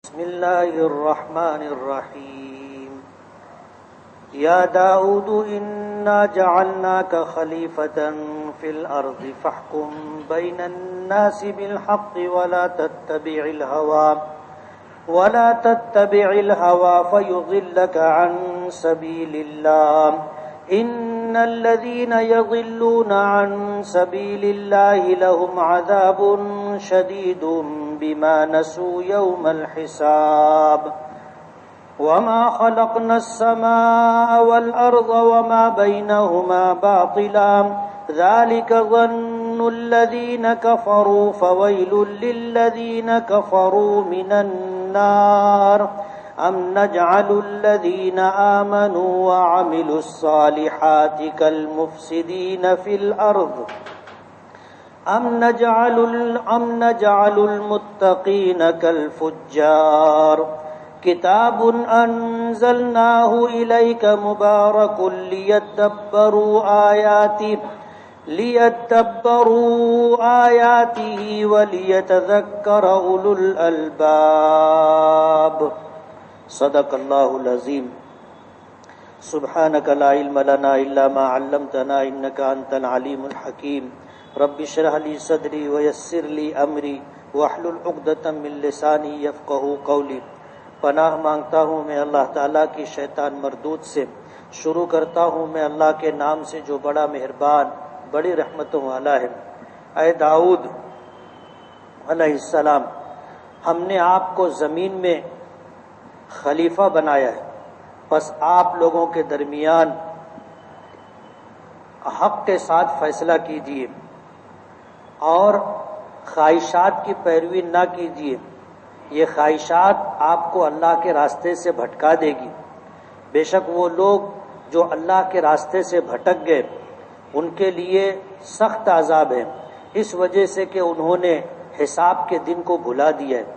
بسم الله الرحمن الرحيم يا داود إنا جعلناك خليفة في الأرض فاحكم بين الناس بالحق ولا تتبع الهوى فيضلك عن سبيل الله إن الذين يضلون عن سبيل الله لهم عذاب شديد بما نسوا يوم الحساب وما خلقنا السماء والأرض وما بينهما باطلا ذلك ظن الذين كفروا فويل للذين كفروا من النار أم نجعل الذين آمنوا وعملوا الصالحات كالمفسدين في الأرض أم نجعل المتقين كالفجار كتاب أنزلناه إليك مبارك ليدبروا آياته وليتذكر أولو الألباب صدق الله العظيم سبحانك لا علم لنا إلا ما علمتنا إنك أنت العليم الحكيم رب اشرح لي صدري ويسر لي امری واحلل عقدۃ من لسانی یفقہوا قولی۔ پناہ مانگتا ہوں میں اللہ تعالیٰ کی شیطان مردود سے۔ شروع کرتا ہوں میں اللہ کے نام سے جو بڑا مہربان بڑی رحمتوں والا ہے۔ اے داؤد علیہ السلام، ہم نے آپ کو زمین میں خلیفہ بنایا ہے، پس آپ لوگوں کے درمیان حق کے ساتھ فیصلہ کیجیے اور خواہشات کی پیروی نہ کیجیے۔ یہ خواہشات آپ کو اللہ کے راستے سے بھٹکا دے گی۔ بے شک وہ لوگ جو اللہ کے راستے سے بھٹک گئے ان کے لیے سخت عذاب ہے، اس وجہ سے کہ انہوں نے حساب کے دن کو بھلا دیا ہے۔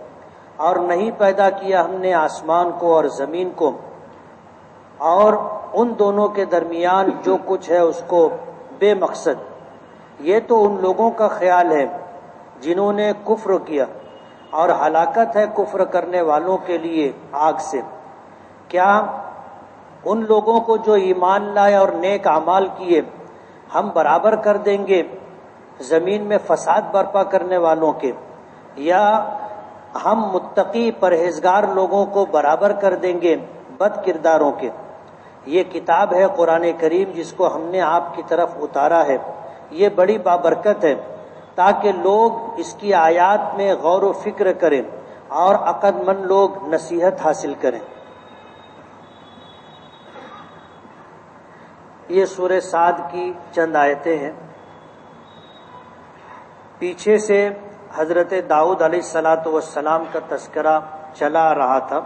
اور نہیں پیدا کیا ہم نے آسمان کو اور زمین کو اور ان دونوں کے درمیان جو کچھ ہے اس کو بے مقصد۔ یہ تو ان لوگوں کا خیال ہے جنہوں نے کفر کیا، اور ہلاکت ہے کفر کرنے والوں کے لیے آگ سے۔ کیا ان لوگوں کو جو ایمان لائے اور نیک اعمال کیے ہم برابر کر دیں گے زمین میں فساد برپا کرنے والوں کے، یا ہم متقی پرہیزگار لوگوں کو برابر کر دیں گے بد کرداروں کے؟ یہ کتاب ہے قرآن کریم جس کو ہم نے آپ کی طرف اتارا ہے، یہ بڑی بابرکت ہے تاکہ لوگ اس کی آیات میں غور و فکر کریں اور عقل مند لوگ نصیحت حاصل کریں۔ یہ سورہ صاد کی چند آیتیں ہیں۔ پیچھے سے حضرت داؤد علیہ السلام کا تذکرہ چلا آ رہا تھا،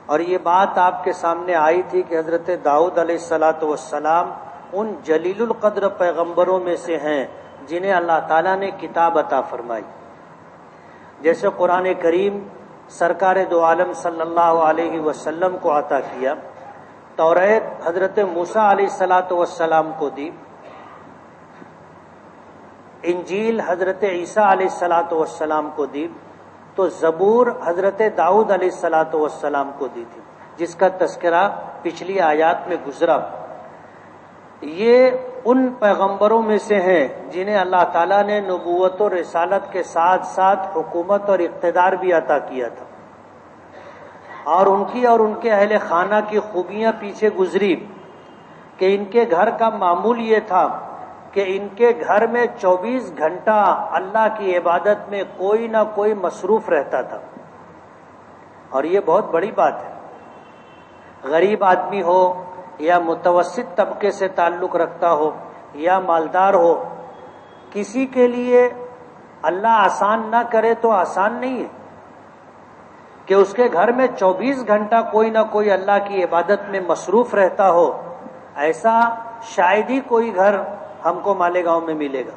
اور یہ بات آپ کے سامنے آئی تھی کہ حضرت داؤد علیہ السلام ان جلیل القدر پیغمبروں میں سے ہیں جنہیں اللہ تعالیٰ نے کتاب عطا فرمائی۔ جیسے قرآن کریم سرکار دو عالم صلی اللہ علیہ وسلم کو عطا کیا، توریت حضرت موسیٰ علیہ السلام کو دی، انجیل حضرت عیسیٰ علیہ السلام کو دی، تو زبور حضرت داؤد علیہ السلام کو دی تھی، جس کا تذکرہ پچھلی آیات میں گزرا۔ یہ ان پیغمبروں میں سے ہیں جنہیں اللہ تعالیٰ نے نبوت و رسالت کے ساتھ ساتھ حکومت اور اقتدار بھی عطا کیا تھا، اور ان کی اور ان کے اہل خانہ کی خوبیاں پیچھے گزری کہ ان کے گھر کا معمول یہ تھا کہ ان کے گھر میں 24 گھنٹہ اللہ کی عبادت میں کوئی نہ کوئی مصروف رہتا تھا، اور یہ بہت بڑی بات ہے۔ غریب آدمی ہو یا متوسط طبقے سے تعلق رکھتا ہو یا مالدار ہو، کسی کے لیے اللہ آسان نہ کرے تو آسان نہیں ہے کہ اس کے گھر میں 24 گھنٹہ کوئی نہ کوئی اللہ کی عبادت میں مصروف رہتا ہو۔ ایسا شاید ہی کوئی گھر ہم کو مالیگاؤں میں ملے گا،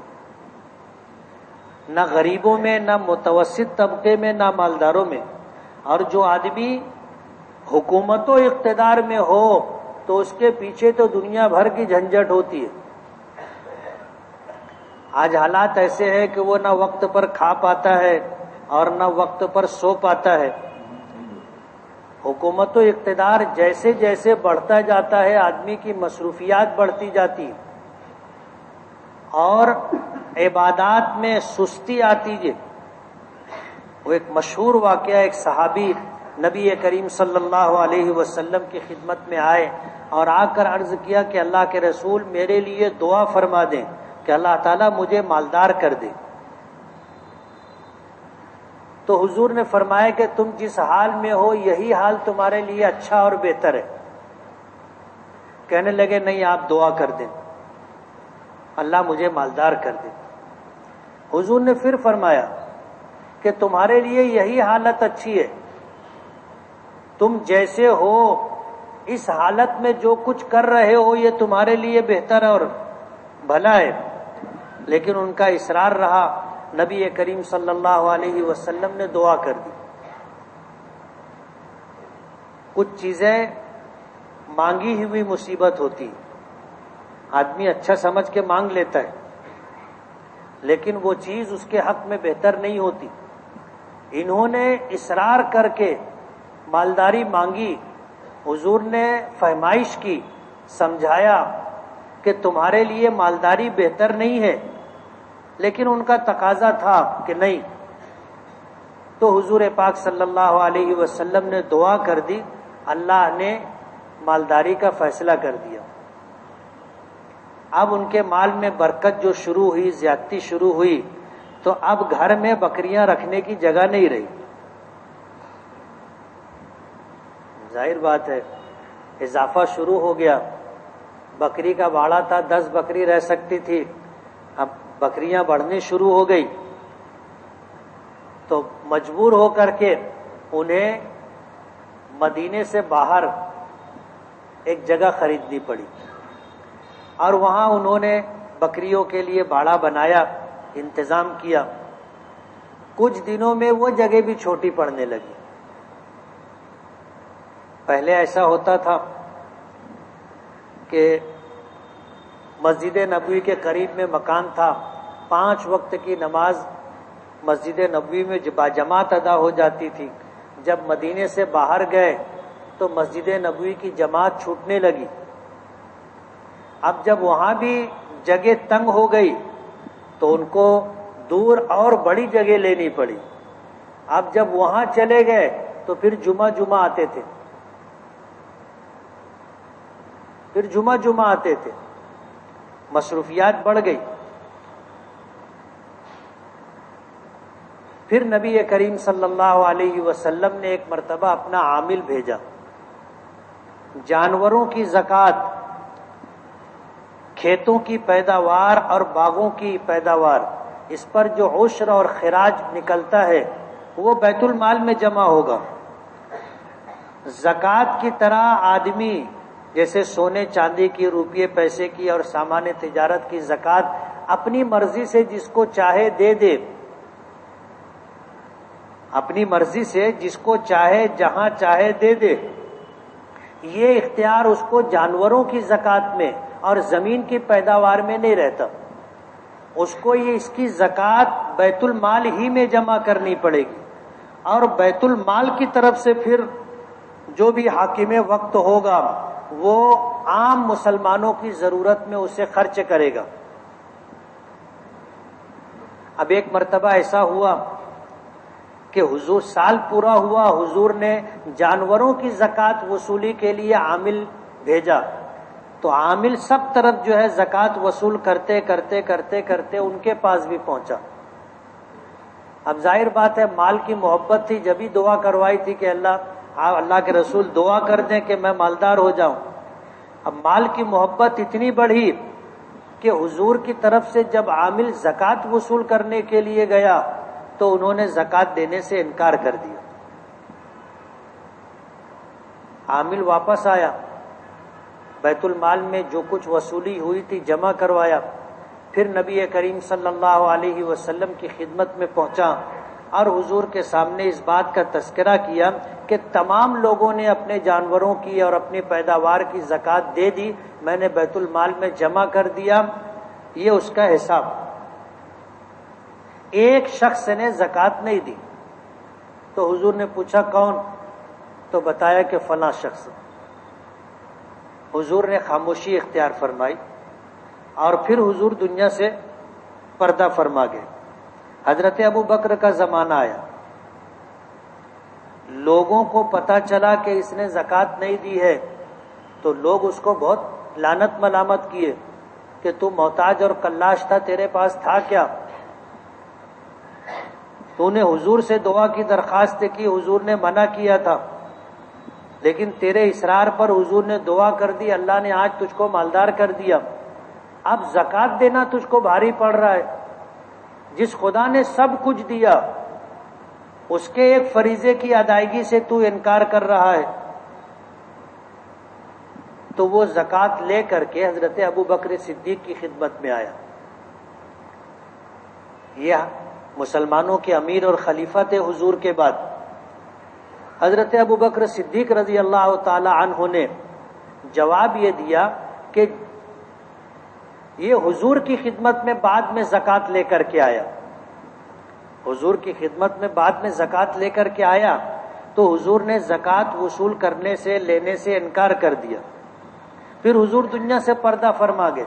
نہ غریبوں میں، نہ متوسط طبقے میں، نہ مالداروں میں۔ اور جو آدمی حکومت و اقتدار میں ہو تو اس کے پیچھے تو دنیا بھر کی جھنجھٹ ہوتی ہے۔ آج حالات ایسے ہیں کہ وہ نہ وقت پر کھا پاتا ہے اور نہ وقت پر سو پاتا ہے، حکومت و اقتدار جیسے جیسے بڑھتا جاتا ہے آدمی کی مصروفیات بڑھتی جاتی اور عبادات میں سستی آتی ہے. وہ ایک مشہور واقعہ، ایک صحابی نبی کریم صلی اللہ علیہ وسلم کی خدمت میں آئے اور آ کر عرض کیا کہ اللہ کے رسول میرے لیے دعا فرما دیں کہ اللہ تعالیٰ مجھے مالدار کر دے. تو حضور نے فرمایا کہ تم جس حال میں ہو یہی حال تمہارے لیے اچھا اور بہتر ہے. کہنے لگے نہیں، آپ دعا کر دیں اللہ مجھے مالدار کر دے. حضور نے پھر فرمایا کہ تمہارے لیے یہی حالت اچھی ہے، تم جیسے ہو اس حالت میں جو کچھ کر رہے ہو یہ تمہارے لیے بہتر اور بھلا ہے. لیکن ان کا اصرار رہا، نبی کریم صلی اللہ علیہ وسلم نے دعا کر دی. کچھ چیزیں مانگی ہوئی مصیبت ہوتی، آدمی اچھا سمجھ کے مانگ لیتا ہے لیکن وہ چیز اس کے حق میں بہتر نہیں ہوتی. انہوں نے اصرار کر کے مالداری مانگی، حضور نے فہمائش کی، سمجھایا کہ تمہارے لیے مالداری بہتر نہیں ہے، لیکن ان کا تقاضا تھا کہ نہیں. تو حضور پاک صلی اللہ علیہ وسلم نے دعا کر دی، اللہ نے مالداری کا فیصلہ کر دیا. اب ان کے مال میں برکت جو شروع ہوئی، زیادتی شروع ہوئی، تو اب گھر میں بکریاں رکھنے کی جگہ نہیں رہی. ظاہر بات ہے اضافہ شروع ہو گیا. بکری کا باڑا تھا 10 بکری رہ سکتی تھی، اب بکریاں بڑھنے شروع ہو گئی تو مجبور ہو کر کے انہیں مدینے سے باہر ایک جگہ خریدنی پڑی اور وہاں انہوں نے بکریوں کے لیے باڑا بنایا، انتظام کیا. کچھ دنوں میں وہ جگہ بھی چھوٹی پڑنے لگی. پہلے ایسا ہوتا تھا کہ مسجد نبوی کے قریب میں مکان تھا، 5 وقت کی نماز مسجد نبوی میں باجماعت ادا ہو جاتی تھی. جب مدینے سے باہر گئے تو مسجد نبوی کی جماعت چھوٹنے لگی. اب جب وہاں بھی جگہ تنگ ہو گئی تو ان کو دور اور بڑی جگہ لینی پڑی. اب جب وہاں چلے گئے تو پھر جمعہ آتے تھے، مصروفیات بڑھ گئی. پھر نبی کریم صلی اللہ علیہ وسلم نے ایک مرتبہ اپنا عامل بھیجا. جانوروں کی زکوٰۃ، کھیتوں کی پیداوار اور باغوں کی پیداوار، اس پر جو عشر اور خراج نکلتا ہے وہ بیت المال میں جمع ہوگا. زکوٰۃ کی طرح آدمی جیسے سونے چاندی کی، روپیے پیسے کی اور سامان تجارت کی زکوٰۃ اپنی مرضی سے جس کو چاہے دے دے، اپنی مرضی سے جس کو چاہے جہاں چاہے دے دے. یہ اختیار اس کو جانوروں کی زکوٰۃ میں اور زمین کی پیداوار میں نہیں رہتا. اس کو یہ اس کی زکوٰۃ بیت المال ہی میں جمع کرنی پڑے گی اور بیت المال کی طرف سے پھر جو بھی حاکم وقت ہوگا وہ عام مسلمانوں کی ضرورت میں اسے خرچ کرے گا. اب ایک مرتبہ ایسا ہوا کہ حضور سال پورا ہوا، حضور نے جانوروں کی زکوٰۃ وصولی کے لیے عامل بھیجا تو عامل سب طرف جو ہے زکوٰۃ وصول کرتے کرتے کرتے کرتے ان کے پاس بھی پہنچا. اب ظاہر بات ہے مال کی محبت تھی، جبھی دعا کروائی تھی کہ اللہ کے رسول دعا کر دیں کہ میں مالدار ہو جاؤں. اب مال کی محبت اتنی بڑھی کہ حضور کی طرف سے جب عامل زکوٰۃ وصول کرنے کے لیے گیا تو انہوں نے زکوٰۃ دینے سے انکار کر دیا. عامل واپس آیا، بیت المال میں جو کچھ وصولی ہوئی تھی جمع کروایا، پھر نبی کریم صلی اللہ علیہ وسلم کی خدمت میں پہنچا اور حضور کے سامنے اس بات کا تذکرہ کیا کہ تمام لوگوں نے اپنے جانوروں کی اور اپنی پیداوار کی زکوٰۃ دے دی، میں نے بیت المال میں جمع کر دیا، یہ اس کا حساب. ایک شخص نے زکوٰۃ نہیں دی تو حضور نے پوچھا کون؟ تو بتایا کہ فلاں شخص. حضور نے خاموشی اختیار فرمائی اور پھر حضور دنیا سے پردہ فرما گئے. حضرت ابو بکر کا زمانہ آیا، لوگوں کو پتہ چلا کہ اس نے زکوٰۃ نہیں دی ہے تو لوگ اس کو بہت لعنت ملامت کیے کہ تو محتاج اور کلاش تھا، تیرے پاس تھا کیا؟ تو نے حضور سے دعا کی درخواست کی، حضور نے منع کیا تھا، لیکن تیرے اصرار پر حضور نے دعا کر دی، اللہ نے آج تجھ کو مالدار کر دیا. اب زکوٰۃ دینا تجھ کو بھاری پڑ رہا ہے. جس خدا نے سب کچھ دیا اس کے ایک فریضے کی ادائیگی سے تو انکار کر رہا ہے. تو وہ زکوٰۃ لے کر کے حضرت ابو بکر صدیق کی خدمت میں آیا. یہ مسلمانوں کے امیر اور خلیفہ تھے حضور کے بعد. حضرت ابو بکر صدیق رضی اللہ تعالی عنہ نے جواب یہ دیا کہ یہ حضور کی خدمت میں بعد میں زکوٰۃ لے کر کے آیا. حضور کی خدمت میں بعد میں زکوٰۃ لے کر کے آیا تو حضور نے زکوٰۃ وصول کرنے سے لینے سے انکار کر دیا. پھر حضور دنیا سے پردہ فرما گئے.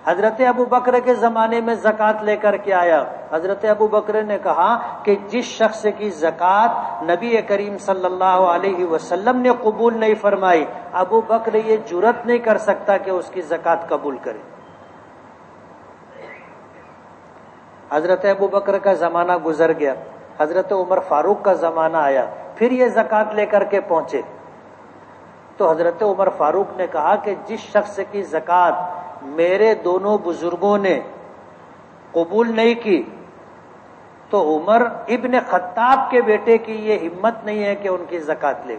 حضرت ابو بکر کے زمانے میں زکوٰۃ لے کر کے آیا. حضرت ابو بکر نے کہا کہ جس شخص کی زکوٰۃ نبی کریم صلی اللہ علیہ وسلم نے قبول نہیں فرمائی، ابو بکر یہ جرأت نہیں کر سکتا کہ اس کی زکوٰۃ قبول کرے. حضرت ابو بکر کا زمانہ گزر گیا، حضرت عمر فاروق کا زمانہ آیا، پھر یہ زکوٰۃ لے کر کے پہنچے. تو حضرت عمر فاروق نے کہا کہ جس شخص کی زکوٰۃ میرے دونوں بزرگوں نے قبول نہیں کی تو عمر ابن خطاب کے بیٹے کی یہ ہمت نہیں ہے کہ ان کی زکوٰۃ لے.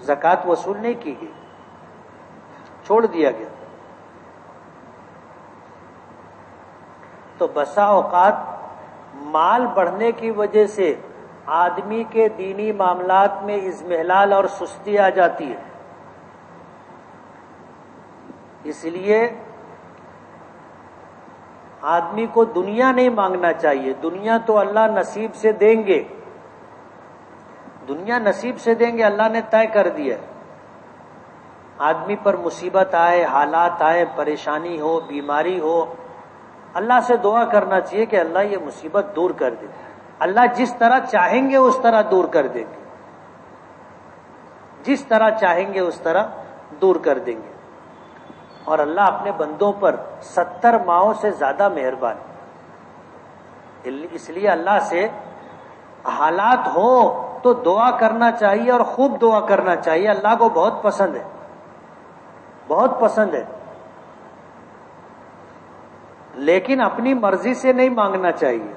زکوٰۃ وصول نہیں کی گئی، چھوڑ دیا گیا. تو بسا اوقات مال بڑھنے کی وجہ سے آدمی کے دینی معاملات میں اضمحلال اور سستی آ جاتی ہے. اس لیے آدمی کو دنیا نہیں مانگنا چاہیے. دنیا تو اللہ نصیب سے دیں گے، دنیا نصیب سے دیں گے، اللہ نے طے کر دیا. آدمی پر مصیبت آئے، حالات آئے، پریشانی ہو، بیماری ہو، اللہ سے دعا کرنا چاہیے کہ اللہ یہ مصیبت دور کر دے. اللہ جس طرح چاہیں گے اس طرح دور کر دیں گے، جس طرح چاہیں گے اس طرح دور کر دیں گے. اور اللہ اپنے بندوں پر 70 ماہوں سے زیادہ مہربان ہے. اس لیے اللہ سے حالات ہوں تو دعا کرنا چاہیے اور خوب دعا کرنا چاہیے. اللہ کو بہت پسند ہے، بہت پسند ہے، لیکن اپنی مرضی سے نہیں مانگنا چاہیے.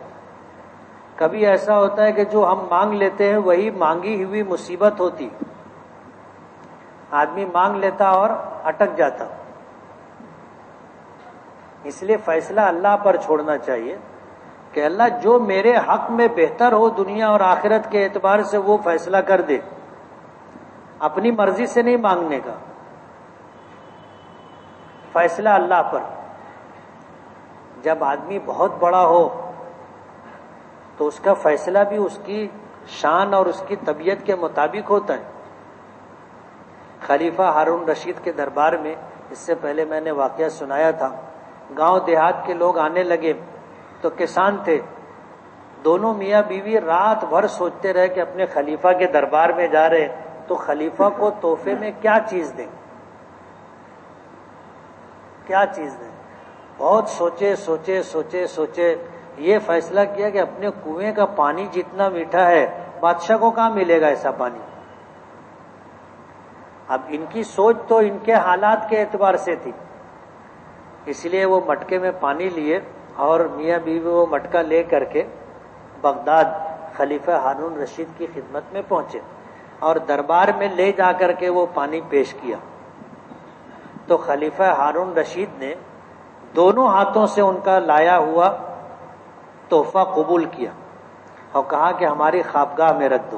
کبھی ایسا ہوتا ہے کہ جو ہم مانگ لیتے ہیں وہی مانگی ہوئی مصیبت ہوتی. آدمی مانگ لیتا اور اٹک جاتا. اس لیے فیصلہ اللہ پر چھوڑنا چاہیے کہ اللہ جو میرے حق میں بہتر ہو دنیا اور آخرت کے اعتبار سے وہ فیصلہ کر دے. اپنی مرضی سے نہیں مانگنے کا، فیصلہ اللہ پر. جب آدمی بہت بڑا ہو تو اس کا فیصلہ بھی اس کی شان اور اس کی طبیعت کے مطابق ہوتا ہے. خلیفہ ہارون رشید کے دربار میں اس سے پہلے میں نے واقعہ سنایا تھا. گاؤں دیہات کے لوگ آنے لگے تو کسان تھے، دونوں میاں بیوی رات بھر سوچتے رہے کہ اپنے خلیفہ کے دربار میں جا رہے تو خلیفہ کو تحفے میں کیا چیز دیں، کیا چیز دیں. بہت سوچے یہ فیصلہ کیا کہ اپنے کنویں کا پانی جتنا میٹھا ہے بادشاہ کو کہاں ملے گا ایسا پانی. اب ان کی سوچ تو ان کے حالات کے اعتبار سے تھی، اس لیے وہ مٹکے میں پانی لیے اور میاں بیوی وہ مٹکا لے کر کے بغداد خلیفہ ہارون رشید کی خدمت میں پہنچے اور دربار میں لے جا کر کے وہ پانی پیش کیا. تو خلیفہ ہارون رشید نے دونوں ہاتھوں سے ان کا لایا ہوا تحفہ قبول کیا اور کہا کہ ہماری خوابگاہ میں رکھ دو.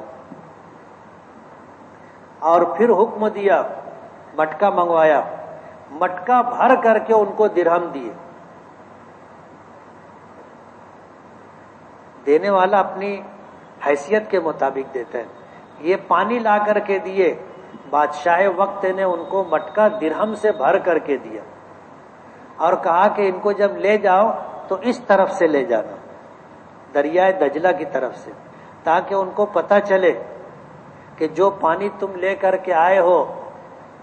اور پھر حکم دیا، مٹکا منگوایا، مٹکا بھر کر کے ان کو درہم دیے. دینے والا اپنی حیثیت کے مطابق دیتا ہے. یہ پانی لا کر کے دیے، بادشاہ وقت نے ان کو مٹکا درہم سے بھر کر کے دیا اور کہا کہ ان کو جب لے جاؤ تو اس طرف سے لے جانا، دریائے دجلہ کی طرف سے، تاکہ ان کو پتہ چلے کہ جو پانی تم لے کر کے آئے ہو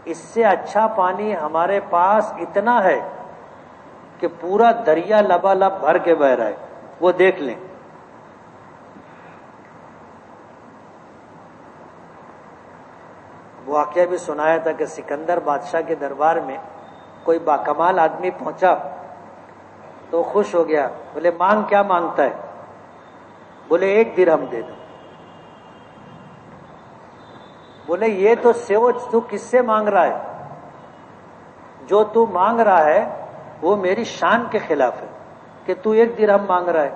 اس سے اچھا پانی ہمارے پاس اتنا ہے کہ پورا دریا لبالب بھر کے بہ رہا ہے، وہ دیکھ لیں. واقعہ بھی سنایا تھا کہ سکندر بادشاہ کے دربار میں کوئی باکمال آدمی پہنچا تو خوش ہو گیا. بولے مانگ کیا مانگتا ہے؟ بولے 1 درہم دے دو. بولے یہ تو سوچ تو کس سے مانگ رہا ہے؟ جو تو مانگ رہا ہے وہ میری شان کے خلاف ہے کہ تو 1 درہم مانگ رہا ہے.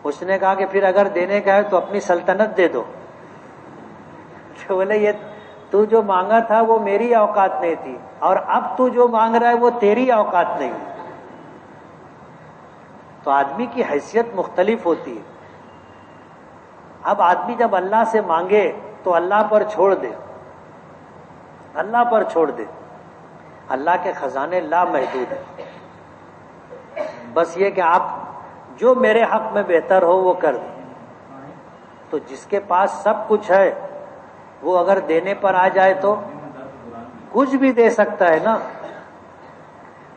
اس نے کہا کہ پھر اگر دینے کا ہے تو اپنی سلطنت دے دو. بولے یہ تو جو مانگا تھا وہ میری اوقات نہیں تھی، اور اب تو جو مانگ رہا ہے وہ تیری اوقات نہیں. تو آدمی کی حیثیت مختلف ہوتی ہے. اب آدمی جب اللہ سے مانگے تو اللہ پر چھوڑ دے، اللہ پر چھوڑ دے. اللہ کے خزانے لامحدود ہیں. بس یہ کہ آپ جو میرے حق میں بہتر ہو وہ کر دیں. تو جس کے پاس سب کچھ ہے وہ اگر دینے پر آ جائے تو کچھ بھی دے سکتا ہے نا.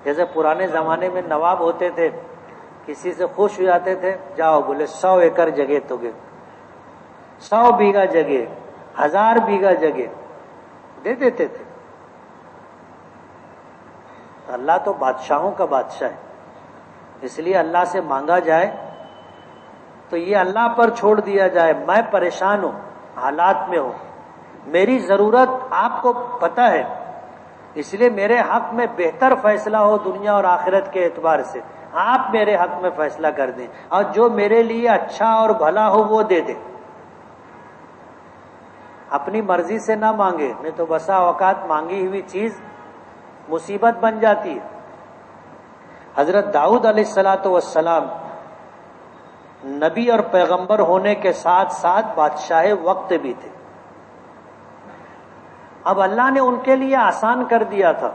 جیسے پرانے زمانے میں نواب ہوتے تھے، کسی سے خوش ہو جاتے تھے، جاؤ بولے 100 ایکڑ جگہ تو گے، 100 بیگھہ جگہ، 1000 بیگھہ جگہ دے دیتے تھے. اللہ تو بادشاہوں کا بادشاہ ہے، اس لیے اللہ سے مانگا جائے تو یہ اللہ پر چھوڑ دیا جائے. میں پریشان ہوں، حالات میں ہوں، میری ضرورت آپ کو پتہ ہے، اس لیے میرے حق میں بہتر فیصلہ ہو دنیا اور آخرت کے اعتبار سے، آپ میرے حق میں فیصلہ کر دیں، اور جو میرے لیے اچھا اور بھلا ہو وہ دے دیں. اپنی مرضی سے نہ مانگے، نہیں تو بسا اوقات مانگی ہوئی چیز مصیبت بن جاتی ہے. حضرت داؤد علیہ السلام نبی اور پیغمبر ہونے کے ساتھ ساتھ بادشاہ وقت بھی تھے. اب اللہ نے ان کے لیے آسان کر دیا تھا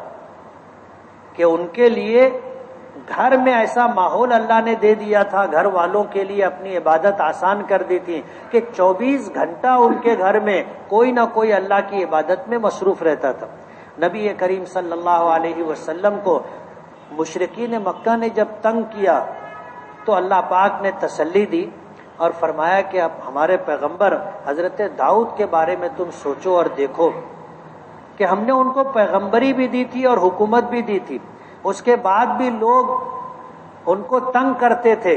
کہ ان کے لیے گھر میں ایسا ماحول اللہ نے دے دیا تھا، گھر والوں کے لیے اپنی عبادت آسان کر دی تھی کہ 24 گھنٹہ ان کے گھر میں کوئی نہ کوئی اللہ کی عبادت میں مصروف رہتا تھا. نبی کریم صلی اللہ علیہ وسلم کو مشرکین مکہ نے جب تنگ کیا تو اللہ پاک نے تسلی دی اور فرمایا کہ اب ہمارے پیغمبر حضرت داؤد کے بارے میں تم سوچو اور دیکھو کہ ہم نے ان کو پیغمبری بھی دی تھی اور حکومت بھی دی تھی، اس کے بعد بھی لوگ ان کو تنگ کرتے تھے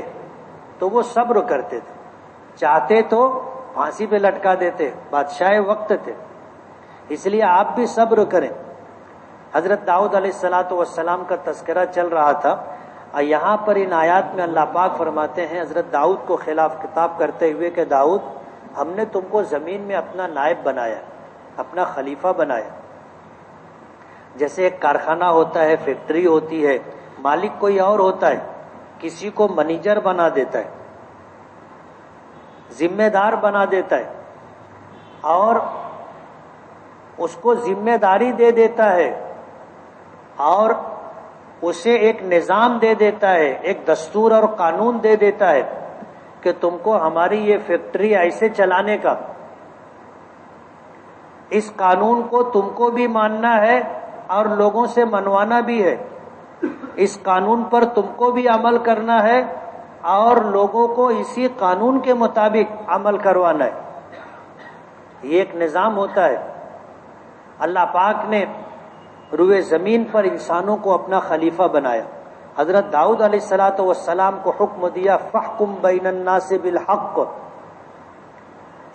تو وہ صبر کرتے تھے. چاہتے تو پھانسی پہ لٹکا دیتے، بادشاہ وقت تھے، اس لیے آپ بھی صبر کریں. حضرت داؤد علیہ السلام کا تذکرہ چل رہا تھا، اور یہاں پر ان آیات میں اللہ پاک فرماتے ہیں حضرت داؤد کو خلاف خطاب کرتے ہوئے کہ داؤد، ہم نے تم کو زمین میں اپنا نائب بنایا، اپنا خلیفہ بنایا. جیسے ایک کارخانہ ہوتا ہے، فیکٹری ہوتی ہے، مالک کوئی اور ہوتا ہے، کسی کو منیجر بنا دیتا ہے، ذمہ دار بنا دیتا ہے، اور اس کو ذمہ داری دے دیتا ہے اور اسے ایک نظام دے دیتا ہے، ایک دستور اور قانون دے دیتا ہے کہ تم کو ہماری یہ فیکٹری ایسے چلانے کا، اس قانون کو تم کو بھی ماننا ہے اور لوگوں سے منوانا بھی ہے، اس قانون پر تم کو بھی عمل کرنا ہے اور لوگوں کو اسی قانون کے مطابق عمل کروانا ہے. یہ ایک نظام ہوتا ہے. اللہ پاک نے روئے زمین پر انسانوں کو اپنا خلیفہ بنایا. حضرت داؤد علیہ السلام کو حکم دیا فاحکم بین الناس بالحق.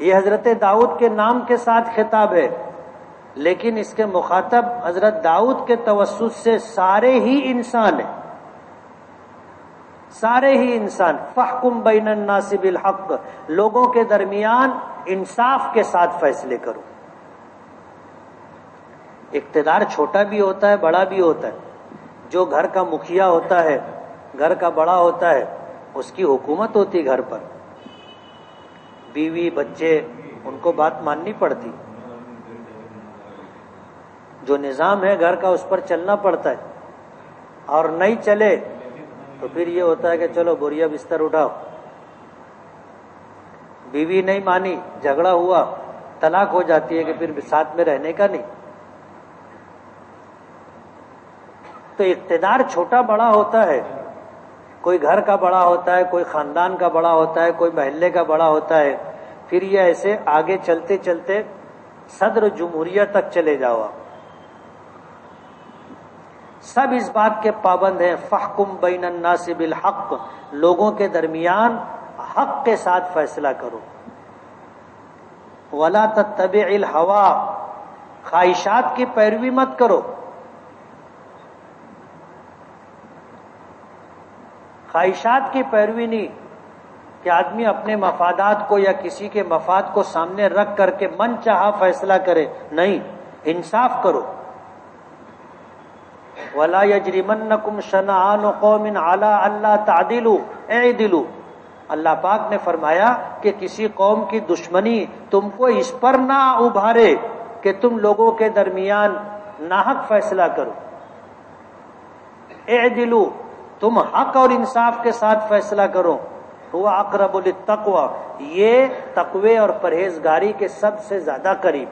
یہ حضرت داؤد کے نام کے ساتھ خطاب ہے، لیکن اس کے مخاطب حضرت داؤد کے توسط سے سارے ہی انسان ہیں، سارے ہی انسان. فاحکم بین الناس بالحق، لوگوں کے درمیان انصاف کے ساتھ فیصلے کرو. اقتدار چھوٹا بھی ہوتا ہے، بڑا بھی ہوتا ہے. جو گھر کا مکھیا ہوتا ہے، گھر کا بڑا ہوتا ہے، اس کی حکومت ہوتی گھر پر، بیوی بچے ان کو بات ماننی پڑتی، جو نظام ہے گھر کا اس پر چلنا پڑتا ہے، اور نہیں چلے تو پھر یہ ہوتا ہے کہ چلو بوریا بستر اٹھاؤ. بیوی نہیں مانی، جھگڑا ہوا، طلاق ہو جاتی ہے کہ پھر ساتھ میں رہنے کا نہیں. تو اقتدار چھوٹا بڑا ہوتا ہے، کوئی گھر کا بڑا ہوتا ہے، کوئی خاندان کا بڑا ہوتا ہے، کوئی محلے کا بڑا ہوتا ہے، پھر یہ ایسے آگے چلتے چلتے صدر جمہوریہ تک چلے جاؤ. سب اس بات کے پابند ہیں فاحکم بین الناس بالحق، لوگوں کے درمیان حق کے ساتھ فیصلہ کرو. ولا تتبع الہوا، خواہشات کی پیروی مت کرو. خواہشات کی پیروی نہیں کہ آدمی اپنے مفادات کو یا کسی کے مفاد کو سامنے رکھ کر کے من چاہا فیصلہ کرے، نہیں، انصاف کرو. وَلَا يَجْرِمَنَّكُمْ شَنَآنُ قَوْمٍ عَلَىٰ أَلَّا تَعْدِلُوا اعْدِلُوا. اللہ پاک نے فرمایا کہ کسی قوم کی دشمنی تم کو اس پر نہ ابھارے کہ تم لوگوں کے درمیان ناحق فیصلہ کرو. اعدلوا، تم حق اور انصاف کے ساتھ فیصلہ کرو. هو اقرب للتقوی، یہ تقوی اور پرہیزگاری کے سب سے زیادہ قریب.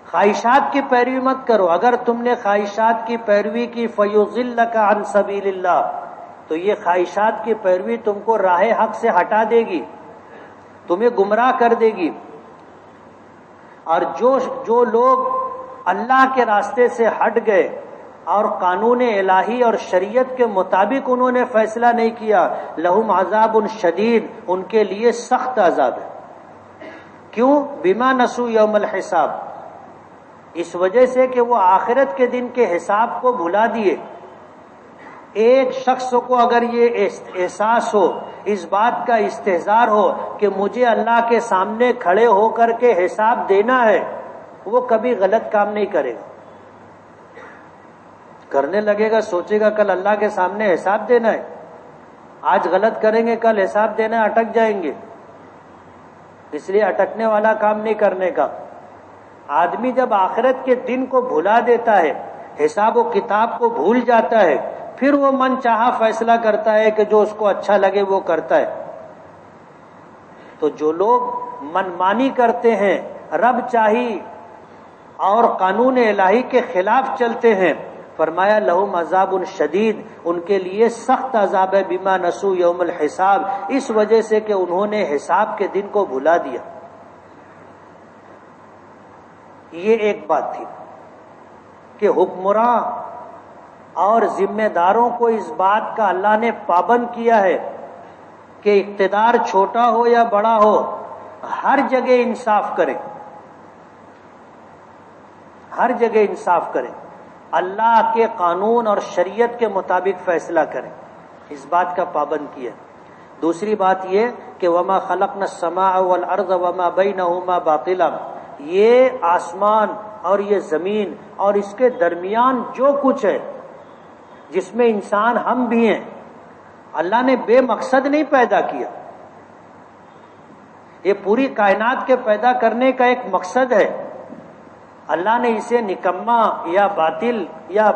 خواہشات کی پیروی مت کرو. اگر تم نے خواہشات کی پیروی کی فیضلک عن سبیل اللہ، تو یہ خواہشات کی پیروی تم کو راہ حق سے ہٹا دے گی، تمہیں گمراہ کر دے گی. اور جو لوگ اللہ کے راستے سے ہٹ گئے اور قانون الہی اور شریعت کے مطابق انہوں نے فیصلہ نہیں کیا، لہم عذاب شدید، ان کے لیے سخت عذاب ہے. کیوں؟ بما نسوا یوم الحساب، اس وجہ سے کہ وہ آخرت کے دن کے حساب کو بھلا دیے. ایک شخص کو اگر یہ احساس ہو، اس بات کا استحضار ہو کہ مجھے اللہ کے سامنے کھڑے ہو کر کے حساب دینا ہے، وہ کبھی غلط کام نہیں کرے گا. کرنے لگے گا، سوچے گا کل اللہ کے سامنے حساب دینا ہے، آج غلط کریں گے کل حساب دینا ہے، اٹک جائیں گے. اس لیے اٹکنے والا کام نہیں کرنے کا. آدمی جب آخرت کے دن کو بھلا دیتا ہے، حساب و کتاب کو بھول جاتا ہے، پھر وہ من چاہا فیصلہ کرتا ہے کہ جو اس کو اچھا لگے وہ کرتا ہے. تو جو لوگ منمانی کرتے ہیں، رب چاہی اور قانون الہی کے خلاف چلتے ہیں، فرمایا لہم عذاب شدید، ان کے لیے سخت عذاب ہے، بما نسوا یوم الحساب، اس وجہ سے کہ انہوں نے حساب کے دن کو بھلا دیا. یہ ایک بات تھی کہ حکمراں اور ذمہ داروں کو اس بات کا اللہ نے پابند کیا ہے کہ اقتدار چھوٹا ہو یا بڑا ہو، ہر جگہ انصاف کریں، ہر جگہ انصاف کریں، اللہ کے قانون اور شریعت کے مطابق فیصلہ کریں. اس بات کا پابند کیا. دوسری بات یہ کہ وما خلقنا السماء والارض وما بینہما باطلا، یہ آسمان اور یہ زمین اور اس کے درمیان جو کچھ ہے جس میں انسان ہم بھی ہیں، اللہ نے بے مقصد نہیں پیدا کیا. یہ پوری کائنات کے پیدا کرنے کا ایک مقصد ہے. اللہ نے اسے نکما یا باطل یا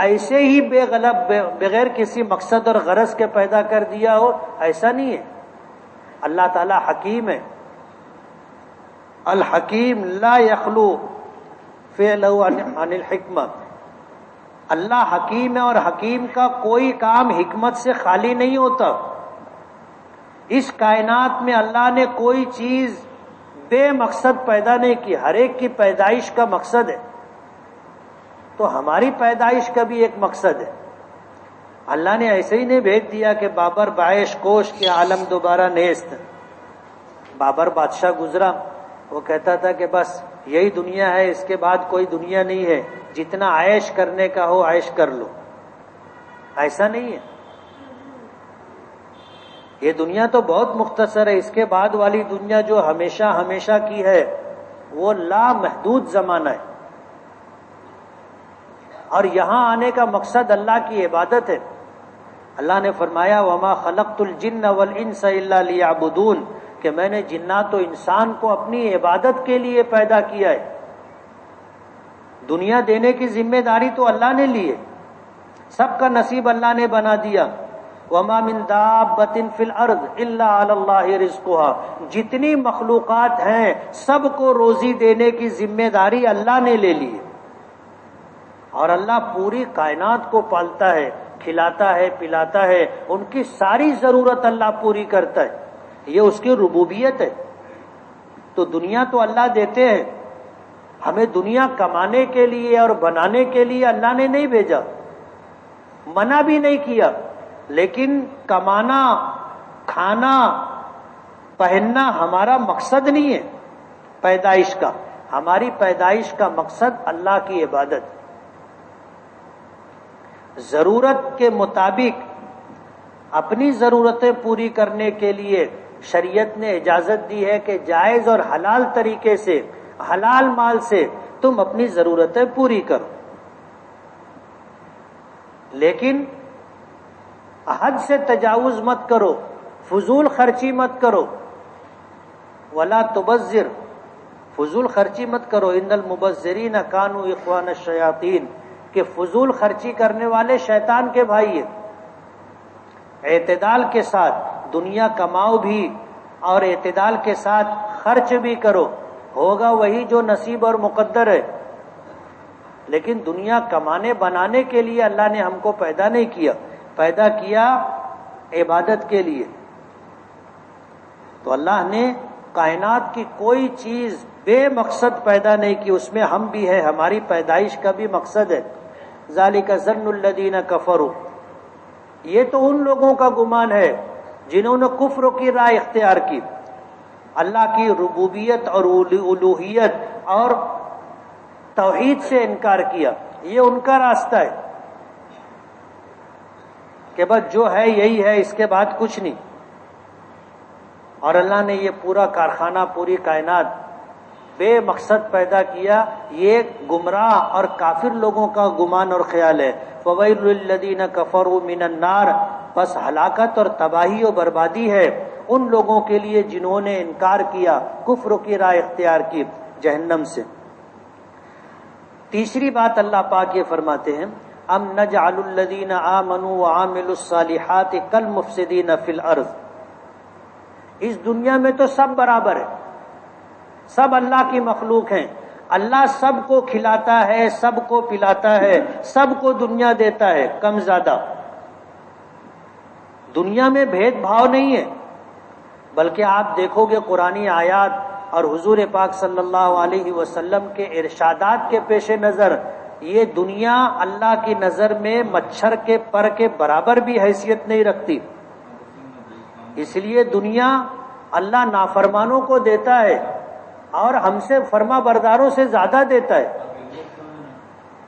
ایسے ہی بے غلط بغیر کسی مقصد اور غرض کے پیدا کر دیا ہو، ایسا نہیں ہے. اللہ تعالی حکیم ہے. الحکیم لا یخلو فعلہ عن الحکمہ، اللہ حکیم ہے اور حکیم کا کوئی کام حکمت سے خالی نہیں ہوتا. اس کائنات میں اللہ نے کوئی چیز بے مقصد پیدا نہیں کی، ہر ایک کی پیدائش کا مقصد ہے. تو ہماری پیدائش کا بھی ایک مقصد ہے. اللہ نے ایسے ہی نہیں بھیج دیا کہ بابر بعیش کوش کے عالم دوبارہ نیست. بابر بادشاہ گزرا، وہ کہتا تھا کہ بس یہی دنیا ہے، اس کے بعد کوئی دنیا نہیں ہے، جتنا عیش کرنے کا ہو عیش کر لو. ایسا نہیں ہے. یہ دنیا تو بہت مختصر ہے، اس کے بعد والی دنیا جو ہمیشہ ہمیشہ کی ہے وہ لامحدود زمانہ ہے. اور یہاں آنے کا مقصد اللہ کی عبادت ہے. اللہ نے فرمایا وما خلقت الجن والانس الا لیعبدون، کہ میں نے جنات و انسان کو اپنی عبادت کے لیے پیدا کیا ہے۔ دنیا دینے کی ذمہ داری تو اللہ نے لی ہے، سب کا نصیب اللہ نے بنا دیا۔ وما من دابۃ فی الارض الا علی اللہ رزقها، جتنی مخلوقات ہیں سب کو روزی دینے کی ذمہ داری اللہ نے لے لی ہے، اور اللہ پوری کائنات کو پالتا ہے، کھلاتا ہے، پلاتا ہے، ان کی ساری ضرورت اللہ پوری کرتا ہے، یہ اس کی ربوبیت ہے۔ تو دنیا تو اللہ دیتے ہیں، ہمیں دنیا کمانے کے لیے اور بنانے کے لیے اللہ نے نہیں بھیجا، منع بھی نہیں کیا، لیکن کمانا، کھانا، پہننا ہمارا مقصد نہیں ہے پیدائش کا، ہماری پیدائش کا مقصد اللہ کی عبادت۔ ضرورت کے مطابق اپنی ضرورتیں پوری کرنے کے لیے شریعت نے اجازت دی ہے کہ جائز اور حلال طریقے سے، حلال مال سے تم اپنی ضرورتیں پوری کرو، لیکن حد سے تجاوز مت کرو، فضول خرچی مت کرو۔ ولا تبذر، فضول خرچی مت کرو، ان المبذرین کانوا اخوان الشیاطین، کہ فضول خرچی کرنے والے شیطان کے بھائی ہیں۔ اعتدال کے ساتھ دنیا کماؤ بھی اور اعتدال کے ساتھ خرچ بھی کرو، ہوگا وہی جو نصیب اور مقدر ہے۔ لیکن دنیا کمانے بنانے کے لیے اللہ نے ہم کو پیدا نہیں کیا، پیدا کیا عبادت کے لیے۔ تو اللہ نے کائنات کی کوئی چیز بے مقصد پیدا نہیں کی، اس میں ہم بھی ہیں، ہماری پیدائش کا بھی مقصد ہے۔ ذالک ظن الذین کفروا، یہ تو ان لوگوں کا گمان ہے جنہوں نے کفر کی راہ اختیار کی، اللہ کی ربوبیت اور الوہیت اور توحید سے انکار کیا، یہ ان کا راستہ ہے کہ بس جو ہے یہی ہے، اس کے بعد کچھ نہیں۔ اور اللہ نے یہ پورا کارخانہ، پوری کائنات بے مقصد پیدا کیا، یہ گمراہ اور کافر لوگوں کا گمان اور خیال ہے۔ فویل للذین کفروا من النار، بس ہلاکت اور تباہی و بربادی ہے ان لوگوں کے لیے جنہوں نے انکار کیا، کفر کی راہ اختیار کی، جہنم سے۔ تیسری بات اللہ پاک یہ فرماتے ہیں ام نجعل الذین آمنوا وعملوا الصالحات کالمفسدین فی الارض، اس دنیا میں تو سب برابر ہے، سب اللہ کی مخلوق ہیں، اللہ سب کو کھلاتا ہے، سب کو پلاتا ہے، سب کو دنیا دیتا ہے کم زیادہ۔ دنیا میں بھید بھاؤ نہیں ہے، بلکہ آپ دیکھو گے قرآنی آیات اور حضور پاک صلی اللہ علیہ وسلم کے ارشادات کے پیش نظر یہ دنیا اللہ کی نظر میں مچھر کے پر کے برابر بھی حیثیت نہیں رکھتی۔ اس لیے دنیا اللہ نافرمانوں کو دیتا ہے اور ہم سے فرما برداروں سے زیادہ دیتا ہے۔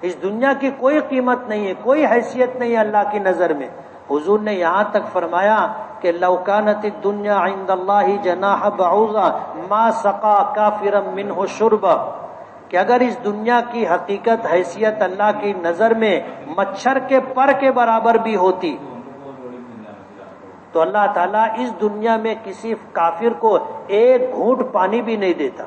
اس دنیا کی کوئی قیمت نہیں ہے، کوئی حیثیت نہیں ہے اللہ کی نظر میں۔ حضور نے یہاں تک فرمایا کہ لو کانت الدنیا عند اللہ جناح بعوضہ ما سقا کافرا منہ شربا، کہ اگر اس دنیا کی حقیقت، حیثیت اللہ کی نظر میں مچھر کے پر کے برابر بھی ہوتی تو اللہ تعالیٰ اس دنیا میں کسی کافر کو ایک گھونٹ پانی بھی نہیں دیتا۔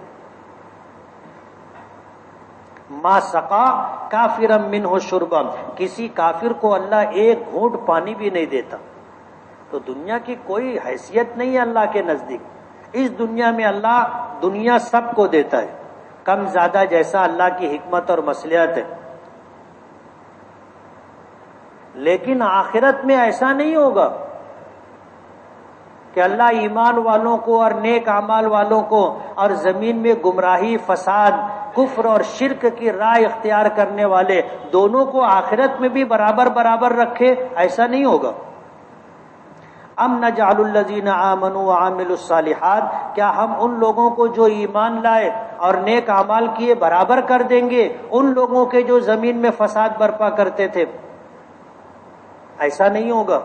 ما سقا کافرا منہ شربا، کسی کافر کو اللہ ایک گھونٹ پانی بھی نہیں دیتا۔ تو دنیا کی کوئی حیثیت نہیں ہے اللہ کے نزدیک۔ اس دنیا میں اللہ دنیا سب کو دیتا ہے، کم زیادہ جیسا اللہ کی حکمت اور مصلحت ہے۔ لیکن آخرت میں ایسا نہیں ہوگا کہ اللہ ایمان والوں کو اور نیک اعمال والوں کو اور زمین میں گمراہی، فساد، کفر اور شرک کی راہ اختیار کرنے والے دونوں کو آخرت میں بھی برابر برابر رکھے، ایسا نہیں ہوگا۔ ام نجعل الذین آمنوا وعملوا الصالحات، کیا ہم ان لوگوں کو جو ایمان لائے اور نیک اعمال کیے برابر کر دیں گے ان لوگوں کے جو زمین میں فساد برپا کرتے تھے؟ ایسا نہیں ہوگا۔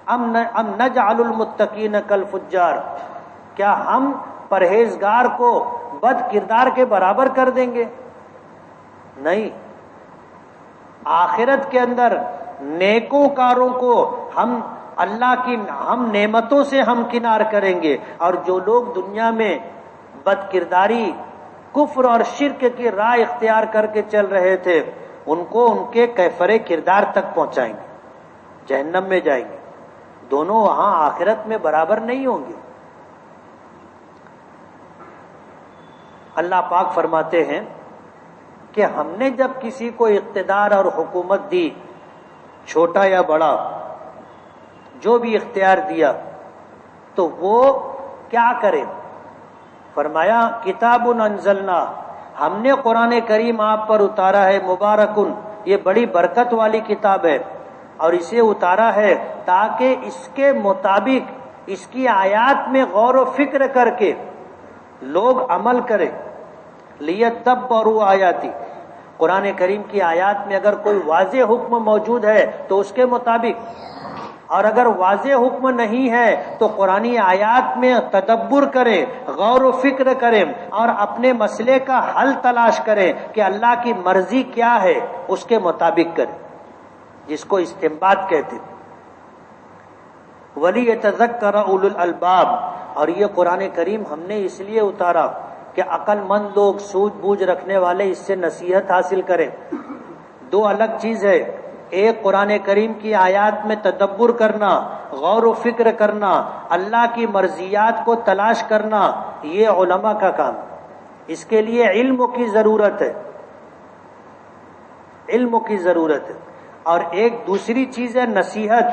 ام نجعل المتقین کالفجار، کیا ہم پرہیزگار کو بد کردار کے برابر کر دیں گے؟ نہیں۔ آخرت کے اندر نیکوکاروں کو ہم اللہ کی ہم نعمتوں سے ہم کنار کریں گے، اور جو لوگ دنیا میں بد کرداری، کفر اور شرک کی راہ اختیار کر کے چل رہے تھے، ان کو ان کے کیفر کردار تک پہنچائیں گے، جہنم میں جائیں گے۔ دونوں وہاں آخرت میں برابر نہیں ہوں گے۔ اللہ پاک فرماتے ہیں کہ ہم نے جب کسی کو اقتدار اور حکومت دی، چھوٹا یا بڑا، جو بھی اختیار دیا، تو وہ کیا کرے؟ فرمایا کتاب انزلنا، ہم نے قرآن کریم آپ پر اتارا ہے، مبارکن، یہ بڑی برکت والی کتاب ہے، اور اسے اتارا ہے تاکہ اس کے مطابق اس کی آیات میں غور و فکر کر کے لوگ عمل کریں۔ لیدبروا آیاتی، قرآن کریم کی آیات میں اگر کوئی واضح حکم موجود ہے تو اس کے مطابق، اور اگر واضح حکم نہیں ہے تو قرآنی آیات میں تدبر کریں، غور و فکر کریں، اور اپنے مسئلے کا حل تلاش کریں کہ اللہ کی مرضی کیا ہے، اس کے مطابق کریں، جس کو استنباط کہتے ہیں۔ وَلِيَتَذَكَّرَ أُولُو الْأَلْبَابِ، اور یہ قرآن کریم ہم نے اس لیے اتارا کہ عقل مند لوگ، سوجھ بوجھ رکھنے والے اس سے نصیحت حاصل کریں۔ دو الگ چیز ہے، ایک قرآن کریم کی آیات میں تدبر کرنا، غور و فکر کرنا، اللہ کی مرضیات کو تلاش کرنا، یہ علماء کا کام ہے۔ اس کے لیے علم کی ضرورت ہے، علم کی ضرورت ہے۔ اور ایک دوسری چیز ہے نصیحت۔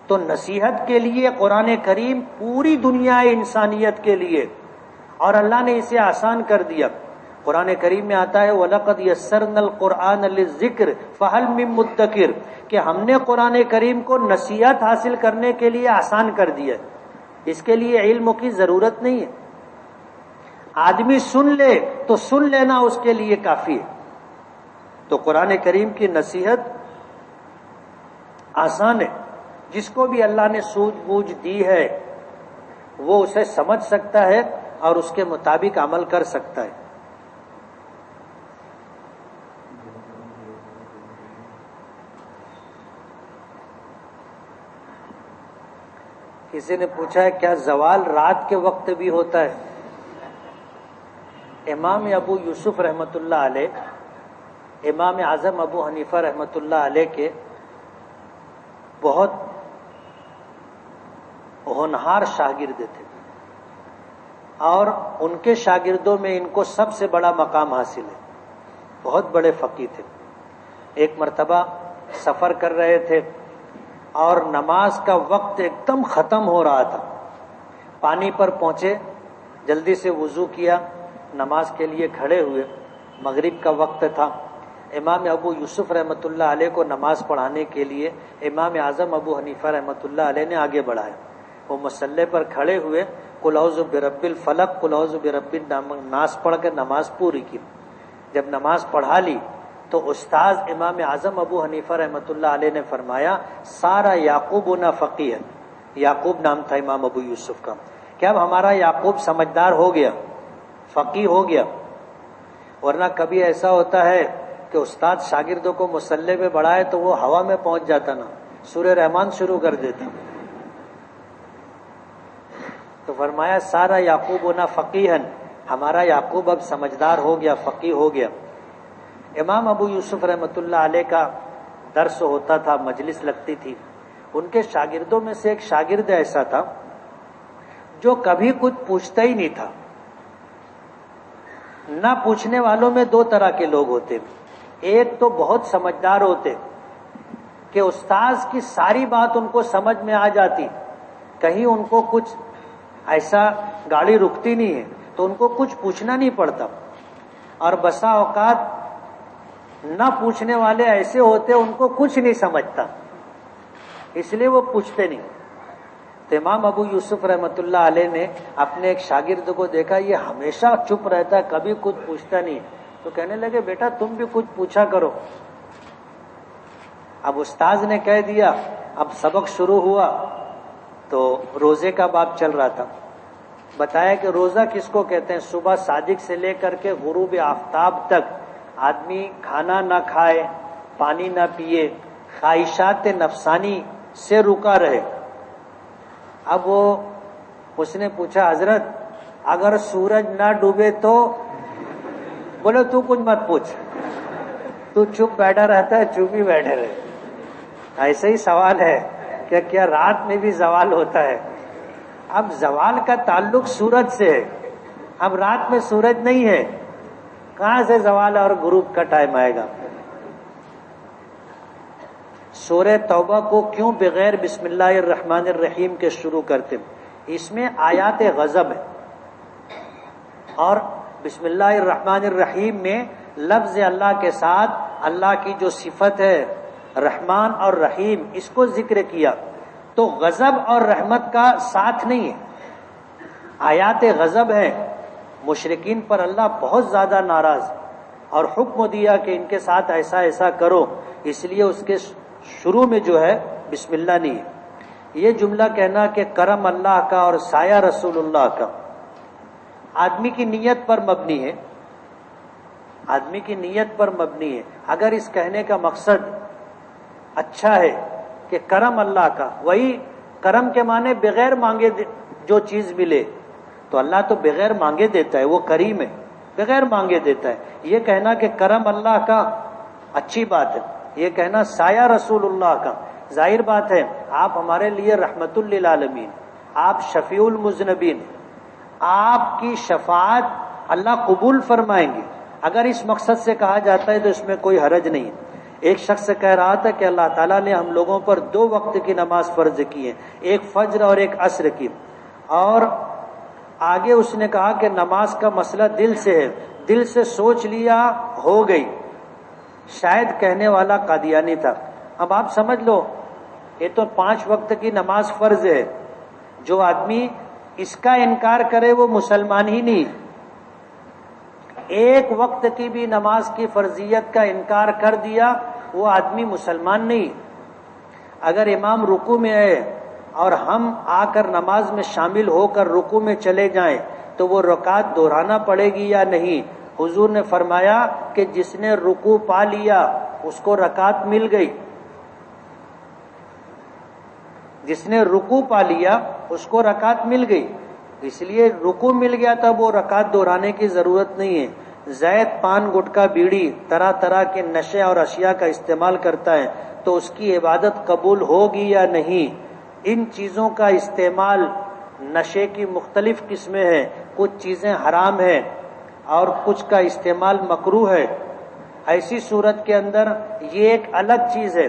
تو نصیحت کے لیے قرآن کریم پوری دنیا انسانیت کے لیے، اور اللہ نے اسے آسان کر دیا۔ قرآن کریم میں آتا ہے وَلَقَدْ يَسَّرْنَا الْقُرْآنَ لِلذِّكْرِ فَهَلْ مِن مُدَّكِرٍ، کہ ہم نے قرآن کریم کو نصیحت حاصل کرنے کے لیے آسان کر دیا۔ اس کے لیے علم کی ضرورت نہیں ہے، آدمی سن لے تو سن لینا اس کے لیے کافی ہے۔ تو قرآن کریم کی نصیحت آسان ہے، جس کو بھی اللہ نے سوجھ بوجھ دی ہے وہ اسے سمجھ سکتا ہے اور اس کے مطابق عمل کر سکتا ہے۔ کسی نے پوچھا ہے کیا زوال رات کے وقت بھی ہوتا ہے؟ امام ابو یوسف رحمۃ اللہ علیہ، امام اعظم ابو حنیفہ رحمۃ اللہ علیہ کے بہت ہونہار شاگرد تھے، اور ان کے شاگردوں میں ان کو سب سے بڑا مقام حاصل ہے، بہت بڑے فقیہ تھے۔ ایک مرتبہ سفر کر رہے تھے اور نماز کا وقت ایک دم ختم ہو رہا تھا، پانی پر پہنچے، جلدی سے وضو کیا، نماز کے لیے کھڑے ہوئے، مغرب کا وقت تھا۔ امام ابو یوسف رحمۃ اللہ علیہ کو نماز پڑھانے کے لیے امام اعظم ابو حنیفہ رحمۃ اللہ علیہ نے آگے بڑھایا۔ وہ مصلی پر کھڑے ہوئے، قل اعوذ برب الفلق، قل اعوذ برب الناس پڑھ کر نماز پوری کی۔ جب نماز پڑھا لی تو استاذ امام اعظم ابو حنیفہ رحمۃ اللہ علیہ نے فرمایا سارا یعقوب نا فقیہ، یعقوب نام تھا امام ابو یوسف کا، کہ اب ہمارا یعقوب سمجھدار ہو گیا، فقیہ ہو گیا۔ ورنہ کبھی ایسا ہوتا ہے کہ استاد شاگردوں کو مصلی پہ بڑھائے تو وہ ہوا میں پہنچ جاتا نا، سورہ رحمان شروع کر دیتا۔ تو فرمایا سارا یعقوب نا فقیہن، ہمارا یعقوب اب سمجھدار ہو گیا، فقیہ ہو گیا۔ امام ابو یوسف رحمۃ اللہ علیہ کا درس ہوتا تھا، مجلس لگتی تھی، ان کے شاگردوں میں سے ایک شاگرد ایسا تھا جو کبھی کچھ پوچھتا ہی نہیں تھا۔ نہ پوچھنے والوں میں دو طرح کے لوگ ہوتے، ایک تو بہت سمجھدار ہوتے کہ استاذ کی ساری بات ان کو سمجھ میں آ جاتی، کہیں ان کو کچھ ایسا گاڑی رکتی نہیں ہے تو ان کو کچھ پوچھنا نہیں پڑتا۔ اور بسا اوقات نہ پوچھنے والے ایسے ہوتے ان کو کچھ نہیں سمجھتا، اس لیے وہ پوچھتے نہیں۔ تو امام ابو یوسف رحمۃ اللہ علیہ نے اپنے ایک شاگرد کو دیکھا یہ ہمیشہ چپ رہتا ہے، کبھی کچھ پوچھتا نہیں، تو کہنے لگے بیٹا تم بھی کچھ پوچھا کرو۔ اب استاذ نے کہہ دیا، اب سبق شروع ہوا تو روزے کا باب چل رہا تھا، بتایا کہ روزہ کس کو کہتے ہیں؟ صبح صادق سے لے کر کے غروب آفتاب تک آدمی کھانا نہ کھائے، پانی نہ پیے، خواہشات نفسانی سے رکا رہے۔ اب اس نے پوچھا حضرت اگر سورج نہ ڈوبے تو؟ بولے تو کچھ مت پوچھ، تو چپ بیٹھا رہتا ہے، چپ ہی بیٹھے رہے۔ ایسا ہی سوال ہے کہ کیا رات میں بھی زوال ہوتا ہے؟ اب زوال کا تعلق سورج سے ہے، اب رات میں سورج نہیں ہے، کہاں سے زوال اور غروب کا ٹائم آئے گا؟ سورہ توبہ کو کیوں بغیر بسم اللہ الرحمن الرحیم کے شروع کرتے ہیں؟ اس میں آیات غضب ہے، اور بسم اللہ الرحمن الرحیم میں لفظ اللہ کے ساتھ اللہ کی جو صفت ہے رحمان اور رحیم، اس کو ذکر کیا، تو غضب اور رحمت کا ساتھ نہیں ہے، آیات غضب ہے۔ مشرکین پر اللہ بہت زیادہ ناراض اور حکم دیا کہ ان کے ساتھ ایسا ایسا کرو، اس لیے اس کے شروع میں جو ہے بسم اللہ نہیں ہے۔ یہ جملہ کہنا کہ کرم اللہ کا اور سایہ رسول اللہ کا آدمی کی نیت پر مبنی ہے، آدمی کی نیت پر مبنی ہے۔ اگر اس کہنے کا مقصد اچھا ہے کہ کرم اللہ کا، وہی کرم کے معنی بغیر مانگے جو چیز ملے، تو اللہ تو بغیر مانگے دیتا ہے، وہ کریم ہے، بغیر مانگے دیتا ہے۔ یہ کہنا کہ کرم اللہ کا اچھی بات ہے، یہ کہنا سایہ رسول اللہ کا، ظاہر بات ہے آپ ہمارے لیے رحمت للعالمین، آپ شفیع المذنبین، آپ کی شفاعت اللہ قبول فرمائیں گے۔ اگر اس مقصد سے کہا جاتا ہے تو اس میں کوئی حرج نہیں۔ ایک شخص کہہ رہا تھا کہ اللہ تعالیٰ نے ہم لوگوں پر 2 وقت کی نماز فرض کی ہے، ایک فجر اور ایک عصر کی، اور آگے اس نے کہا کہ نماز کا مسئلہ دل سے ہے، دل سے سوچ لیا ہو گئی، شاید کہنے والا قادیانی تھا۔ اب آپ سمجھ لو یہ تو 5 وقت کی نماز فرض ہے، جو آدمی اس کا انکار کرے وہ مسلمان ہی نہیں، ایک وقت کی بھی نماز کی فرضیت کا انکار کر دیا وہ آدمی مسلمان نہیں۔ اگر امام رکوع میں آئے اور ہم آ کر نماز میں شامل ہو کر رکوع میں چلے جائیں تو وہ رکعت دہرانا پڑے گی یا نہیں؟ حضور نے فرمایا کہ جس نے رکوع پا لیا اس کو رکعت مل گئی، جس نے رکوع پا لیا اس کو رکعت مل گئی، اس لیے رکوع مل گیا تب وہ رکعت دہرانے کی ضرورت نہیں ہے۔ زید پان گٹکا بیڑی طرح طرح کے نشے اور اشیاء کا استعمال کرتا ہے تو اس کی عبادت قبول ہوگی یا نہیں؟ ان چیزوں کا استعمال، نشے کی مختلف قسمیں ہیں، کچھ چیزیں حرام ہیں اور کچھ کا استعمال مکروہ ہے، ایسی صورت کے اندر یہ ایک الگ چیز ہے۔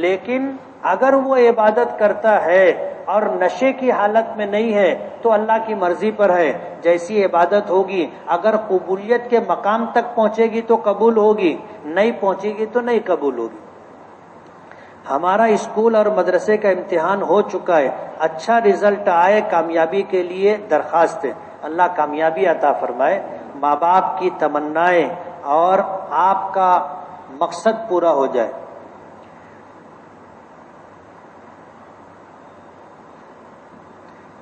لیکن اگر وہ عبادت کرتا ہے اور نشے کی حالت میں نہیں ہے تو اللہ کی مرضی پر ہے، جیسی عبادت ہوگی، اگر قبولیت کے مقام تک پہنچے گی تو قبول ہوگی، نہیں پہنچے گی تو نہیں قبول ہوگی۔ ہمارا اسکول اور مدرسے کا امتحان ہو چکا ہے، اچھا رزلٹ آئے، کامیابی کے لیے درخواست ہے، اللہ کامیابی عطا فرمائے، ماں باپ کی تمنائیں اور آپ کا مقصد پورا ہو جائے۔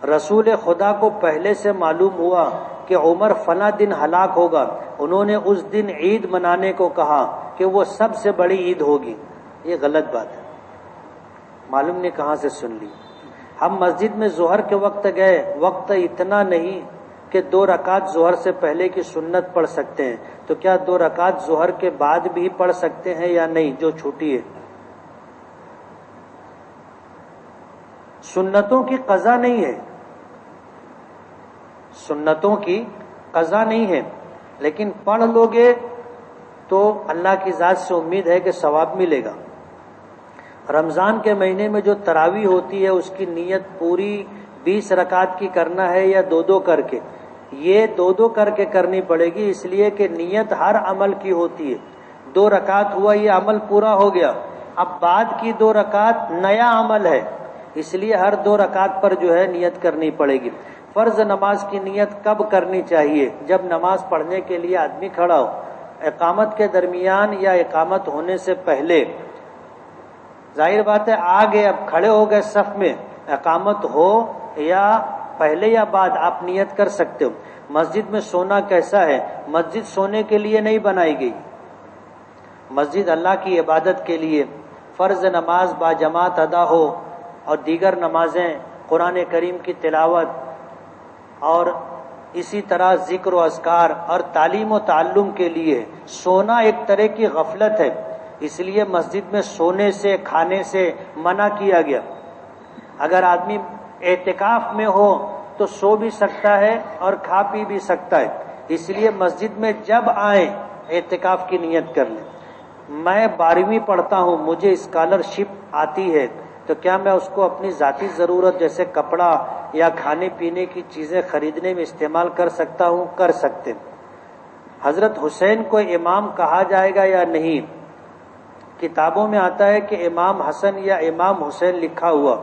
رسول خدا کو پہلے سے معلوم ہوا کہ عمر فلاں دن ہلاک ہوگا، انہوں نے اس دن عید منانے کو کہا کہ وہ سب سے بڑی عید ہوگی، یہ غلط بات ہے، معلوم نہیں کہاں سے سن لی۔ ہم مسجد میں ظہر کے وقت گئے، وقت اتنا نہیں کہ 2 رکعت ظہر سے پہلے کی سنت پڑھ سکتے ہیں، تو کیا 2 رکعت ظہر کے بعد بھی پڑھ سکتے ہیں یا نہیں جو چھوٹی ہے؟ سنتوں کی قضا نہیں ہے، سنتوں کی قضا نہیں ہے، لیکن پڑھ لو گے تو اللہ کی ذات سے امید ہے کہ ثواب ملے گا۔ رمضان کے مہینے میں جو تراویح ہوتی ہے اس کی نیت پوری 20 رکعت کی کرنا ہے یا 2 کر کے؟ یہ 2 کر کے کرنی پڑے گی، اس لیے کہ نیت ہر عمل کی ہوتی ہے۔ 2 رکعت ہوا، یہ عمل پورا ہو گیا، اب بعد کی 2 رکعت نیا عمل ہے، اس لیے ہر 2 رکعت پر جو ہے نیت کرنی پڑے گی۔ فرض نماز کی نیت کب کرنی چاہیے؟ جب نماز پڑھنے کے لیے آدمی کھڑا ہو، اقامت کے درمیان یا اقامت ہونے سے پہلے۔ ظاہر بات ہے آگے اب کھڑے ہو گئے صف میں، اقامت ہو یا پہلے یا بعد آپ نیت کر سکتے ہو۔ مسجد میں سونا کیسا ہے؟ مسجد سونے کے لیے نہیں بنائی گئی، مسجد اللہ کی عبادت کے لیے، فرض نماز با جماعت ادا ہو اور دیگر نمازیں، قرآن کریم کی تلاوت اور اسی طرح ذکر و اذکار اور تعلیم و تعلم کے لیے سونا ایک طرح کی غفلت ہے، اس لیے مسجد میں سونے سے کھانے سے منع کیا گیا۔ اگر آدمی اعتکاف میں ہو تو سو بھی سکتا ہے اور کھا پی بھی سکتا ہے، اس لیے مسجد میں جب آئیں اعتکاف کی نیت کر لیں۔ میں 12ویں پڑھتا ہوں، مجھے اسکالرشپ آتی ہے، تو کیا میں اس کو اپنی ذاتی ضرورت جیسے کپڑا یا کھانے پینے کی چیزیں خریدنے میں استعمال کر سکتا ہوں؟ کر سکتے۔ حضرت حسین کو امام کہا جائے گا یا نہیں؟ کتابوں میں آتا ہے کہ امام حسن یا امام حسین لکھا ہوا،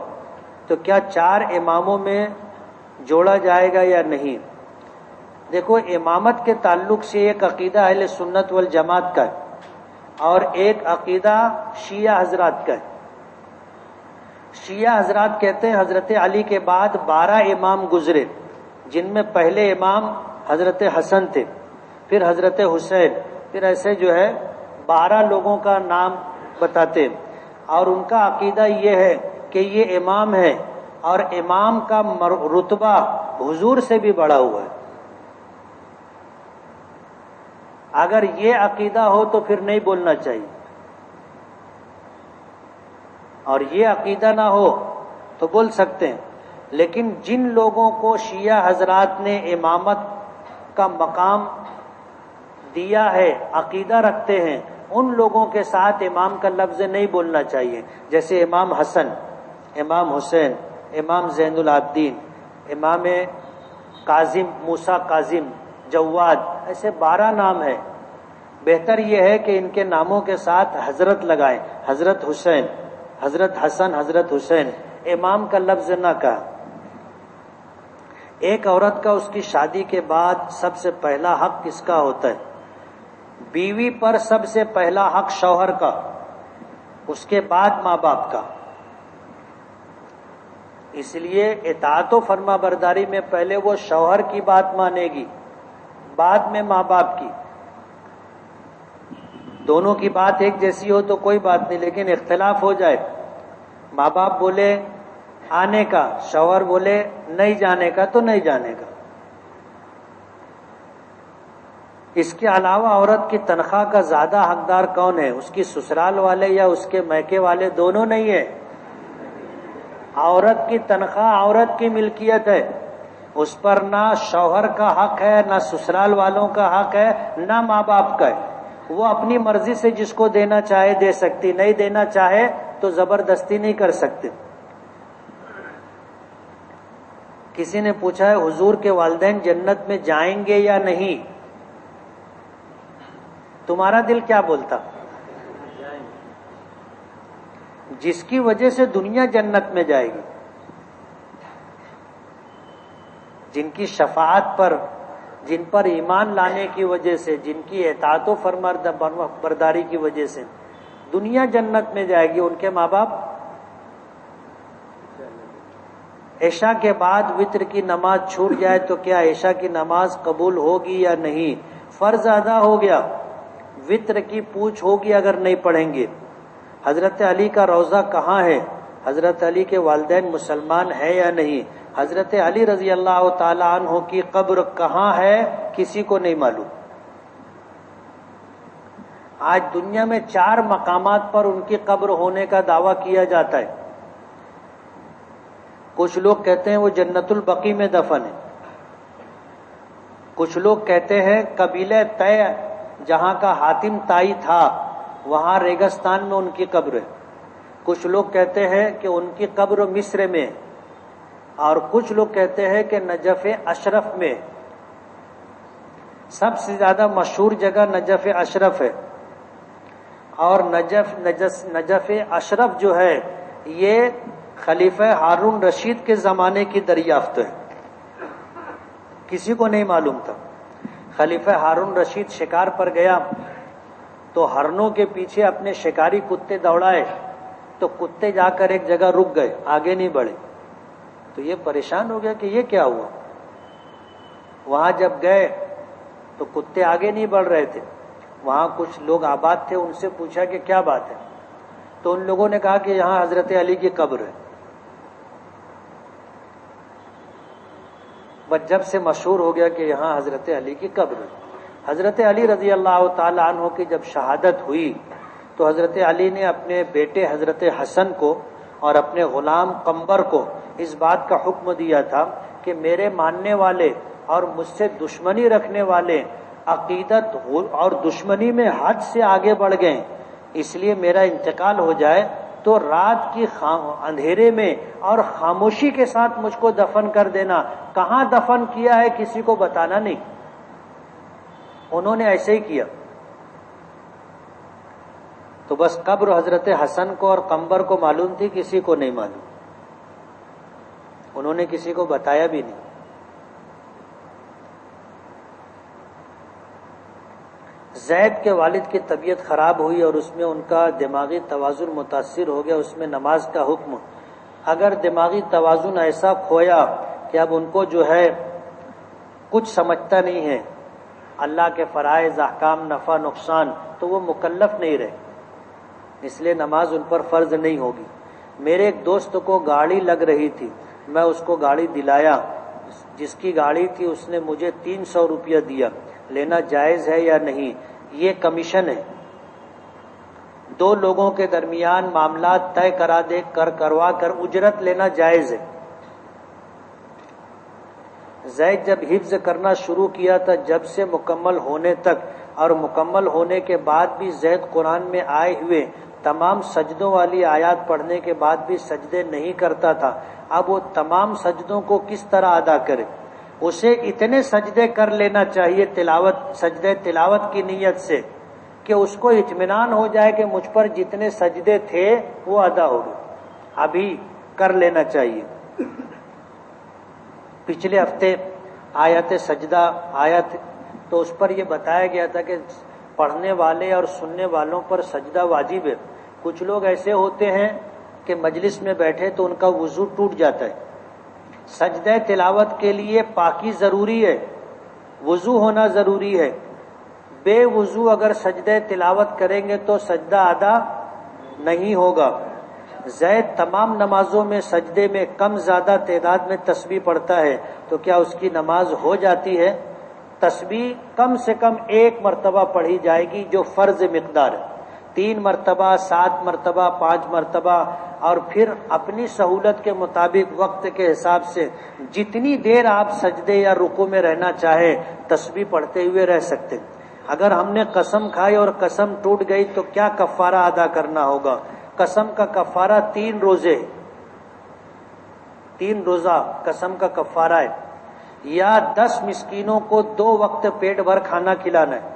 تو کیا 4 اماموں میں جوڑا جائے گا یا نہیں؟ دیکھو، امامت کے تعلق سے ایک عقیدہ اہل سنت والجماعت کا ہے اور ایک عقیدہ شیعہ حضرات کا ہے۔ شیعہ حضرات کہتے ہیں حضرت علی کے بعد 12 امام گزرے، جن میں پہلے امام حضرت حسن تھے، پھر حضرت حسین، پھر ایسے 12 لوگوں کا نام بتاتے ہیں، اور ان کا عقیدہ یہ ہے کہ یہ امام ہے اور امام کا رتبہ حضور سے بھی بڑا ہوا ہے۔ اگر یہ عقیدہ ہو تو پھر نہیں بولنا چاہیے، اور یہ عقیدہ نہ ہو تو بول سکتے ہیں۔ لیکن جن لوگوں کو شیعہ حضرات نے امامت کا مقام دیا ہے، عقیدہ رکھتے ہیں، ان لوگوں کے ساتھ امام کا لفظ نہیں بولنا چاہیے، جیسے امام حسن، امام حسین، امام زین العابدین، امام کاظم، موسیٰ کاظم، جواد، ایسے 12 نام ہیں۔ بہتر یہ ہے کہ ان کے ناموں کے ساتھ حضرت لگائیں، حضرت حسین، حضرت حسن، حضرت حسین، امام کا لفظ نہ کہا۔ ایک عورت کا اس کی شادی کے بعد سب سے پہلا حق کس کا ہوتا ہے؟ بیوی پر سب سے پہلا حق شوہر کا، اس کے بعد ماں باپ کا۔ اس لیے اطاعت و فرما برداری میں پہلے وہ شوہر کی بات مانے گی، بعد میں ماں باپ کی۔ دونوں کی بات ایک جیسی ہو تو کوئی بات نہیں، لیکن اختلاف ہو جائے، ماں باپ بولے آنے کا، شوہر بولے نہیں جانے کا، تو نہیں جانے کا۔ اس کے علاوہ عورت کی تنخواہ کا زیادہ حقدار کون ہے؟ اس کی سسرال والے یا اس کے میکے والے؟ دونوں نہیں ہے۔ عورت کی تنخواہ عورت کی ملکیت ہے، اس پر نہ شوہر کا حق ہے، نہ سسرال والوں کا حق ہے، نہ ماں باپ کا ہے۔ وہ اپنی مرضی سے جس کو دینا چاہے دے سکتی، نہیں دینا چاہے تو زبردستی نہیں کر سکتے۔ کسی نے پوچھا ہے حضور کے والدین جنت میں جائیں گے یا نہیں؟ تمہارا دل کیا بولتا؟ جس کی وجہ سے دنیا جنت میں جائے گی، جن کی شفاعت پر، جن پر ایمان لانے کی وجہ سے، جن کی اطاعت و فرما برداری کی وجہ سے دنیا جنت میں جائے گی، ان کے ماں باپ۔ عشاء کے بعد وتر کی نماز چھوٹ جائے تو کیا عشاء کی نماز قبول ہوگی یا نہیں؟ فرض ادا ہو گیا، وتر کی پوچھ ہوگی اگر نہیں پڑھیں گے۔ حضرت علی کا روضہ کہاں ہے؟ حضرت علی کے والدین مسلمان ہیں یا نہیں؟ حضرت علی رضی اللہ تعالی عنہ کی قبر کہاں ہے کسی کو نہیں معلوم۔ آج دنیا میں 4 مقامات پر ان کی قبر ہونے کا دعویٰ کیا جاتا ہے۔ کچھ لوگ کہتے ہیں وہ جنت البقیع میں دفن ہے، کچھ لوگ کہتے ہیں قبیلہ طے جہاں کا حاتم طائی تھا وہاں ریگستان میں ان کی قبر ہے، کچھ لوگ کہتے ہیں کہ ان کی قبر مصر میں، اور کچھ لوگ کہتے ہیں کہ نجف اشرف میں۔ سب سے زیادہ مشہور جگہ نجف اشرف ہے، اور نجف اشرف جو ہے یہ خلیفہ ہارون رشید کے زمانے کی دریافت ہے، کسی کو نہیں معلوم تھا۔ خلیفہ ہارون رشید شکار پر گیا تو ہرنوں کے پیچھے اپنے شکاری کتے دوڑائے تو کتے جا کر ایک جگہ رک گئے، آگے نہیں بڑھے، تو یہ پریشان ہو گیا کہ یہ کیا ہوا۔ وہاں جب گئے تو کتے آگے نہیں بڑھ رہے تھے، وہاں کچھ لوگ آباد تھے، ان سے پوچھا کہ کیا بات ہے، تو ان لوگوں نے کہا کہ یہاں حضرت علی کی قبر ہے. بس جب سے مشہور ہو گیا کہ یہاں حضرت علی کی قبر ہے. حضرت علی رضی اللہ تعالی عنہ کی جب شہادت ہوئی تو حضرت علی نے اپنے بیٹے حضرت حسن کو اور اپنے غلام قمبر کو اس بات کا حکم دیا تھا کہ میرے ماننے والے اور مجھ سے دشمنی رکھنے والے عقیدت اور دشمنی میں حد سے آگے بڑھ گئے، اس لیے میرا انتقال ہو جائے تو رات کی اندھیرے میں اور خاموشی کے ساتھ مجھ کو دفن کر دینا. کہاں دفن کیا ہے کسی کو بتانا نہیں. انہوں نے ایسے ہی کیا. تو بس قبر حضرت حسن کو اور قمبر کو معلوم تھی، کسی کو نہیں معلوم. انہوں نے کسی کو بتایا بھی نہیں. زید کے والد کی طبیعت خراب ہوئی اور اس میں ان کا دماغی توازن متاثر ہو گیا. اس میں نماز کا حکم، اگر دماغی توازن ایسا کھویا کہ اب ان کو جو ہے کچھ سمجھتا نہیں ہے، اللہ کے فرائض، احکام، نفع نقصان، تو وہ مکلف نہیں رہے، اس لیے نماز ان پر فرض نہیں ہوگی. میرے ایک دوست کو گاڑی لگ رہی تھی، میں اس کو گاڑی دلایا. جس کی گاڑی تھی اس نے مجھے 300 روپیہ دیا. لینا جائز ہے یا نہیں؟ یہ کمیشن ہے. دو لوگوں کے درمیان معاملات طے کروا کر اجرت لینا جائز ہے. زید جب حفظ کرنا شروع کیا تھا، جب سے مکمل ہونے تک اور مکمل ہونے کے بعد بھی زید قرآن میں آئے ہوئے تمام سجدوں والی آیات پڑھنے کے بعد بھی سجدے نہیں کرتا تھا. اب وہ تمام سجدوں کو کس طرح ادا کرے؟ اسے اتنے سجدے کر لینا چاہیے سجدے تلاوت کی نیت سے کہ اس کو اطمینان ہو جائے کہ مجھ پر جتنے سجدے تھے وہ ادا ہو گئے. ابھی کر لینا چاہیے. پچھلے ہفتے آیت سجدہ آیت، تو اس پر یہ بتایا گیا تھا کہ پڑھنے والے اور سننے والوں پر سجدہ واجب ہے. کچھ لوگ ایسے ہوتے ہیں کہ مجلس میں بیٹھے تو ان کا وضو ٹوٹ جاتا ہے. سجدہ تلاوت کے لیے پاکی ضروری ہے، وضو ہونا ضروری ہے. بے وضو اگر سجدہ تلاوت کریں گے تو سجدہ ادا نہیں ہوگا. زید تمام نمازوں میں سجدے میں کم زیادہ تعداد میں تسبیح پڑھتا ہے، تو کیا اس کی نماز ہو جاتی ہے؟ تسبیح کم سے کم 1 مرتبہ پڑھی جائے گی جو فرض مقدار ہے. 3 مرتبہ، 7 مرتبہ، 5 مرتبہ، اور پھر اپنی سہولت کے مطابق وقت کے حساب سے جتنی دیر آپ سجدے یا رکوع میں رہنا چاہے تسبیح پڑھتے ہوئے رہ سکتے. اگر ہم نے قسم کھائی اور قسم ٹوٹ گئی تو کیا کفارہ ادا کرنا ہوگا؟ قسم کا کفارہ 3 روزے، 3 روزہ قسم کا کفارہ ہے، یا 10 مسکینوں کو 2 وقت پیٹ بھر کھانا کھلانا ہے،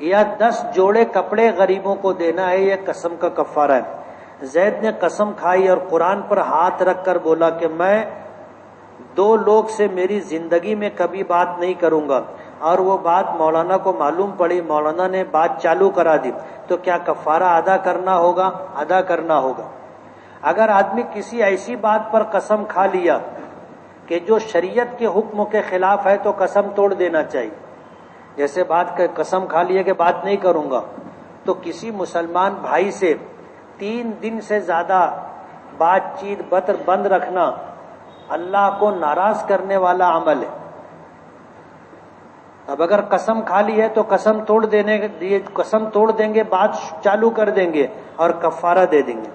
یا 10 جوڑے کپڑے غریبوں کو دینا ہے. یہ قسم کا کفارہ ہے. زید نے قسم کھائی اور قرآن پر ہاتھ رکھ کر بولا کہ میں 2 لوگ سے میری زندگی میں کبھی بات نہیں کروں گا، اور وہ بات مولانا کو معلوم پڑی، مولانا نے بات چالو کرا دی، تو کیا کفارہ ادا کرنا ہوگا؟ ادا کرنا ہوگا. اگر آدمی کسی ایسی بات پر قسم کھا لیا کہ جو شریعت کے حکم کے خلاف ہے تو قسم توڑ دینا چاہیے. جیسے قسم کھا لیا کہ بات نہیں کروں گا، تو کسی مسلمان بھائی سے 3 دن سے زیادہ بات چیت بند رکھنا اللہ کو ناراض کرنے والا عمل ہے. اب اگر قسم کھا لی ہے تو قسم توڑ دیں گے، بات چالو کر دیں گے اور کفارہ دے دیں گے.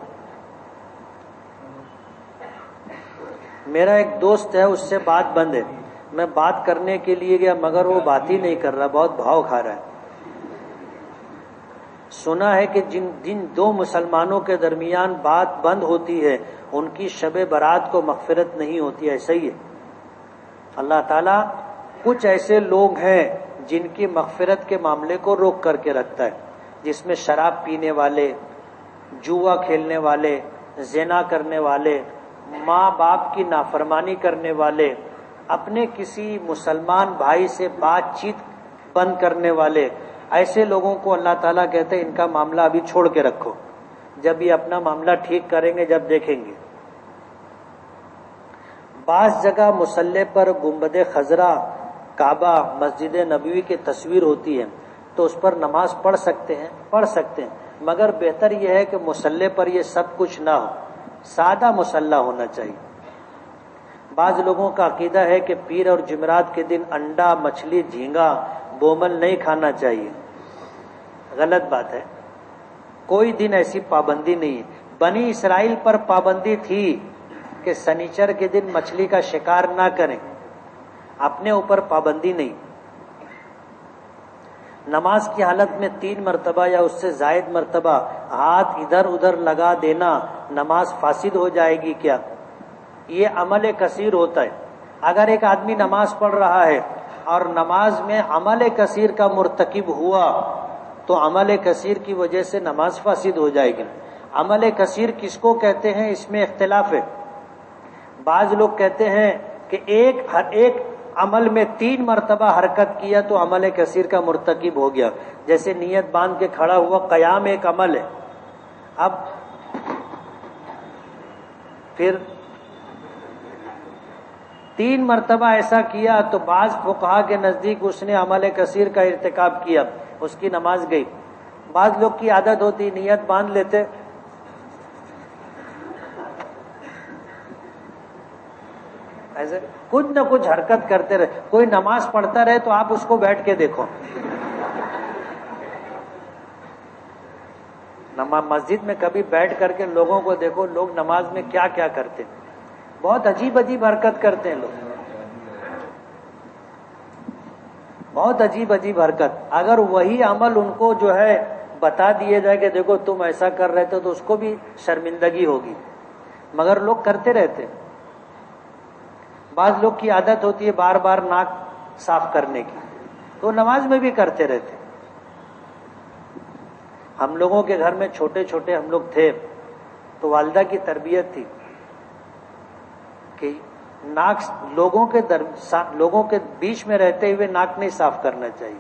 میرا ایک دوست ہے، اس سے بات بند ہے. میں بات کرنے کے لیے گیا مگر وہ بات ہی نہیں کر رہا، بہت بھاؤ کھا رہا ہے. سنا ہے کہ جن 2 مسلمانوں کے درمیان بات بند ہوتی ہے ان کی شب برات کو مغفرت نہیں ہوتی. ایسا ہی ہے. اللہ تعالیٰ کچھ ایسے لوگ ہیں جن کی مغفرت کے معاملے کو روک کر کے رکھتا ہے، جس میں شراب پینے والے، جوا کھیلنے والے، زنا کرنے والے، ماں باپ کی نافرمانی کرنے والے، اپنے کسی مسلمان بھائی سے بات چیت بند کرنے والے، ایسے لوگوں کو اللہ تعالیٰ کہتے ہیں ان کا معاملہ ابھی چھوڑ کے رکھو، جب یہ اپنا معاملہ ٹھیک کریں گے جب دیکھیں گے. بعض جگہ مصلی پر گنبد خضرا، کعبہ، مسجد نبوی کی تصویر ہوتی ہے. تو اس پر نماز پڑھ سکتے ہیں، مگر بہتر یہ ہے کہ مصلی پر یہ سب کچھ نہ ہو، سادہ مصلی ہونا چاہیے۔ بعض لوگوں کا عقیدہ ہے کہ پیر اور جمعرات کے دن انڈا، مچھلی، جھینگا، بومل نہیں کھانا چاہیے۔ غلط بات ہے، کوئی دن ایسی پابندی نہیں ہے۔ بنی اسرائیل پر پابندی تھی کہ سنیچر کے دن مچھلی کا شکار نہ کریں، اپنے اوپر پابندی نہیں۔ نماز کی حالت میں 3 مرتبہ یا اس سے زائد مرتبہ ہاتھ ادھر ادھر لگا دینا نماز فاسد ہو جائے گی کیا؟ یہ عمل کثیر ہوتا ہے۔ اگر ایک آدمی نماز پڑھ رہا ہے اور نماز میں عمل کثیر کا مرتکب ہوا تو عمل کثیر کی وجہ سے نماز فاسد ہو جائے گی۔ عمل کثیر کس کو کہتے ہیں اس میں اختلاف ہے۔ بعض لوگ کہتے ہیں کہ ہر ایک عمل میں 3 مرتبہ حرکت کیا تو عمل کثیر کا مرتکب ہو گیا، جیسے نیت باندھ کے کھڑا ہوا، قیام ایک عمل ہے۔ اب پھر 3 مرتبہ ایسا کیا تو بعض فقہا کے نزدیک اس نے عمل کثیر کا ارتکاب کیا، اس کی نماز گئی۔ بعض لوگ کی عادت ہوتی نیت باندھ لیتے، ایسے کچھ نہ کچھ حرکت کرتے رہے۔ کوئی نماز پڑھتا رہے تو آپ اس کو بیٹھ کے دیکھو، مسجد میں کبھی بیٹھ کر کے لوگوں کو دیکھو، لوگ نماز میں کیا کیا کرتے ہیں، بہت عجیب عجیب حرکت کرتے ہیں لوگ، بہت عجیب عجیب حرکت۔ اگر وہی عمل ان کو جو ہے بتا دیے جائے کہ دیکھو تم ایسا کر رہے تھے تو اس کو بھی شرمندگی ہوگی، مگر لوگ کرتے رہتے۔ بعض لوگ کی عادت ہوتی ہے بار بار ناک صاف کرنے کی، تو نماز میں بھی کرتے رہتے۔ ہم لوگوں کے گھر میں چھوٹے چھوٹے ہم لوگ تھے تو والدہ کی تربیت تھی کہ ناک لوگوں کے بیچ میں رہتے ہوئے ناک نہیں صاف کرنا چاہیے۔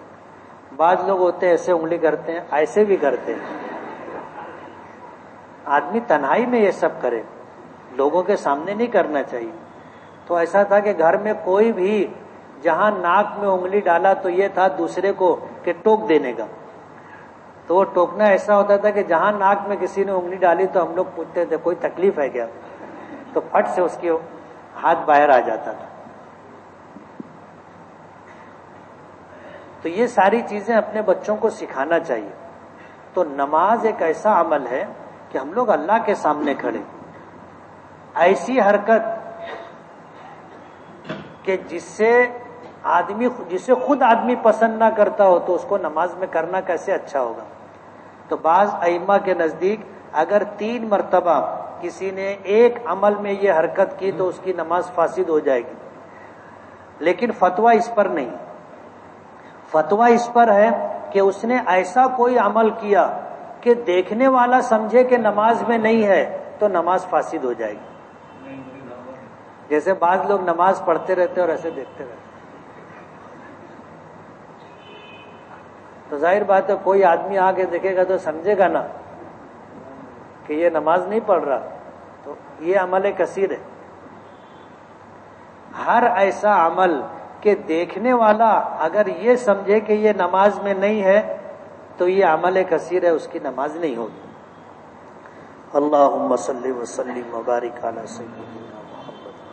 بعض لوگ ہوتے ہیں ایسے انگلی کرتے ہیں، ایسے بھی کرتے ہیں۔ آدمی تنہائی میں یہ سب کرے، لوگوں کے سامنے نہیں کرنا چاہیے۔ تو ایسا تھا کہ گھر میں کوئی بھی جہاں ناک میں انگلی ڈالا تو یہ تھا دوسرے کو کہ ٹوک دینے کا، تو وہ ٹوکنا ایسا ہوتا تھا کہ جہاں ناک میں کسی نے انگلی ڈالی تو ہم لوگ پوچھتے تھے کوئی تکلیف ہے کیا، تو پھٹ سے اس کے ہاتھ باہر آ جاتا تھا۔ تو یہ ساری چیزیں اپنے بچوں کو سکھانا چاہیے۔ تو نماز ایک ایسا عمل ہے کہ ہم لوگ اللہ کے سامنے کھڑے، ایسی حرکت کہ جسے خود آدمی پسند نہ کرتا ہو تو اس کو نماز میں کرنا کیسے اچھا ہوگا۔ تو بعض ائمہ کے نزدیک اگر 3 مرتبہ کسی نے ایک عمل میں یہ حرکت کی تو اس کی نماز فاسد ہو جائے گی، لیکن فتویٰ اس پر نہیں۔ فتویٰ اس پر ہے کہ اس نے ایسا کوئی عمل کیا کہ دیکھنے والا سمجھے کہ نماز میں نہیں ہے تو نماز فاسد ہو جائے گی۔ جیسے بعض لوگ نماز پڑھتے رہتے اور ایسے دیکھتے رہتے، تو ظاہر بات ہے کوئی آدمی آ کے دیکھے گا تو سمجھے گا نا کہ یہ نماز نہیں پڑھ رہا، تو یہ عمل کثیر ہے۔ ہر ایسا عمل کہ دیکھنے والا اگر یہ سمجھے کہ یہ نماز میں نہیں ہے تو یہ عمل کثیر ہے، اس کی نماز نہیں ہوگی۔ اللہم صلی وسلم وبارک علی سیدنا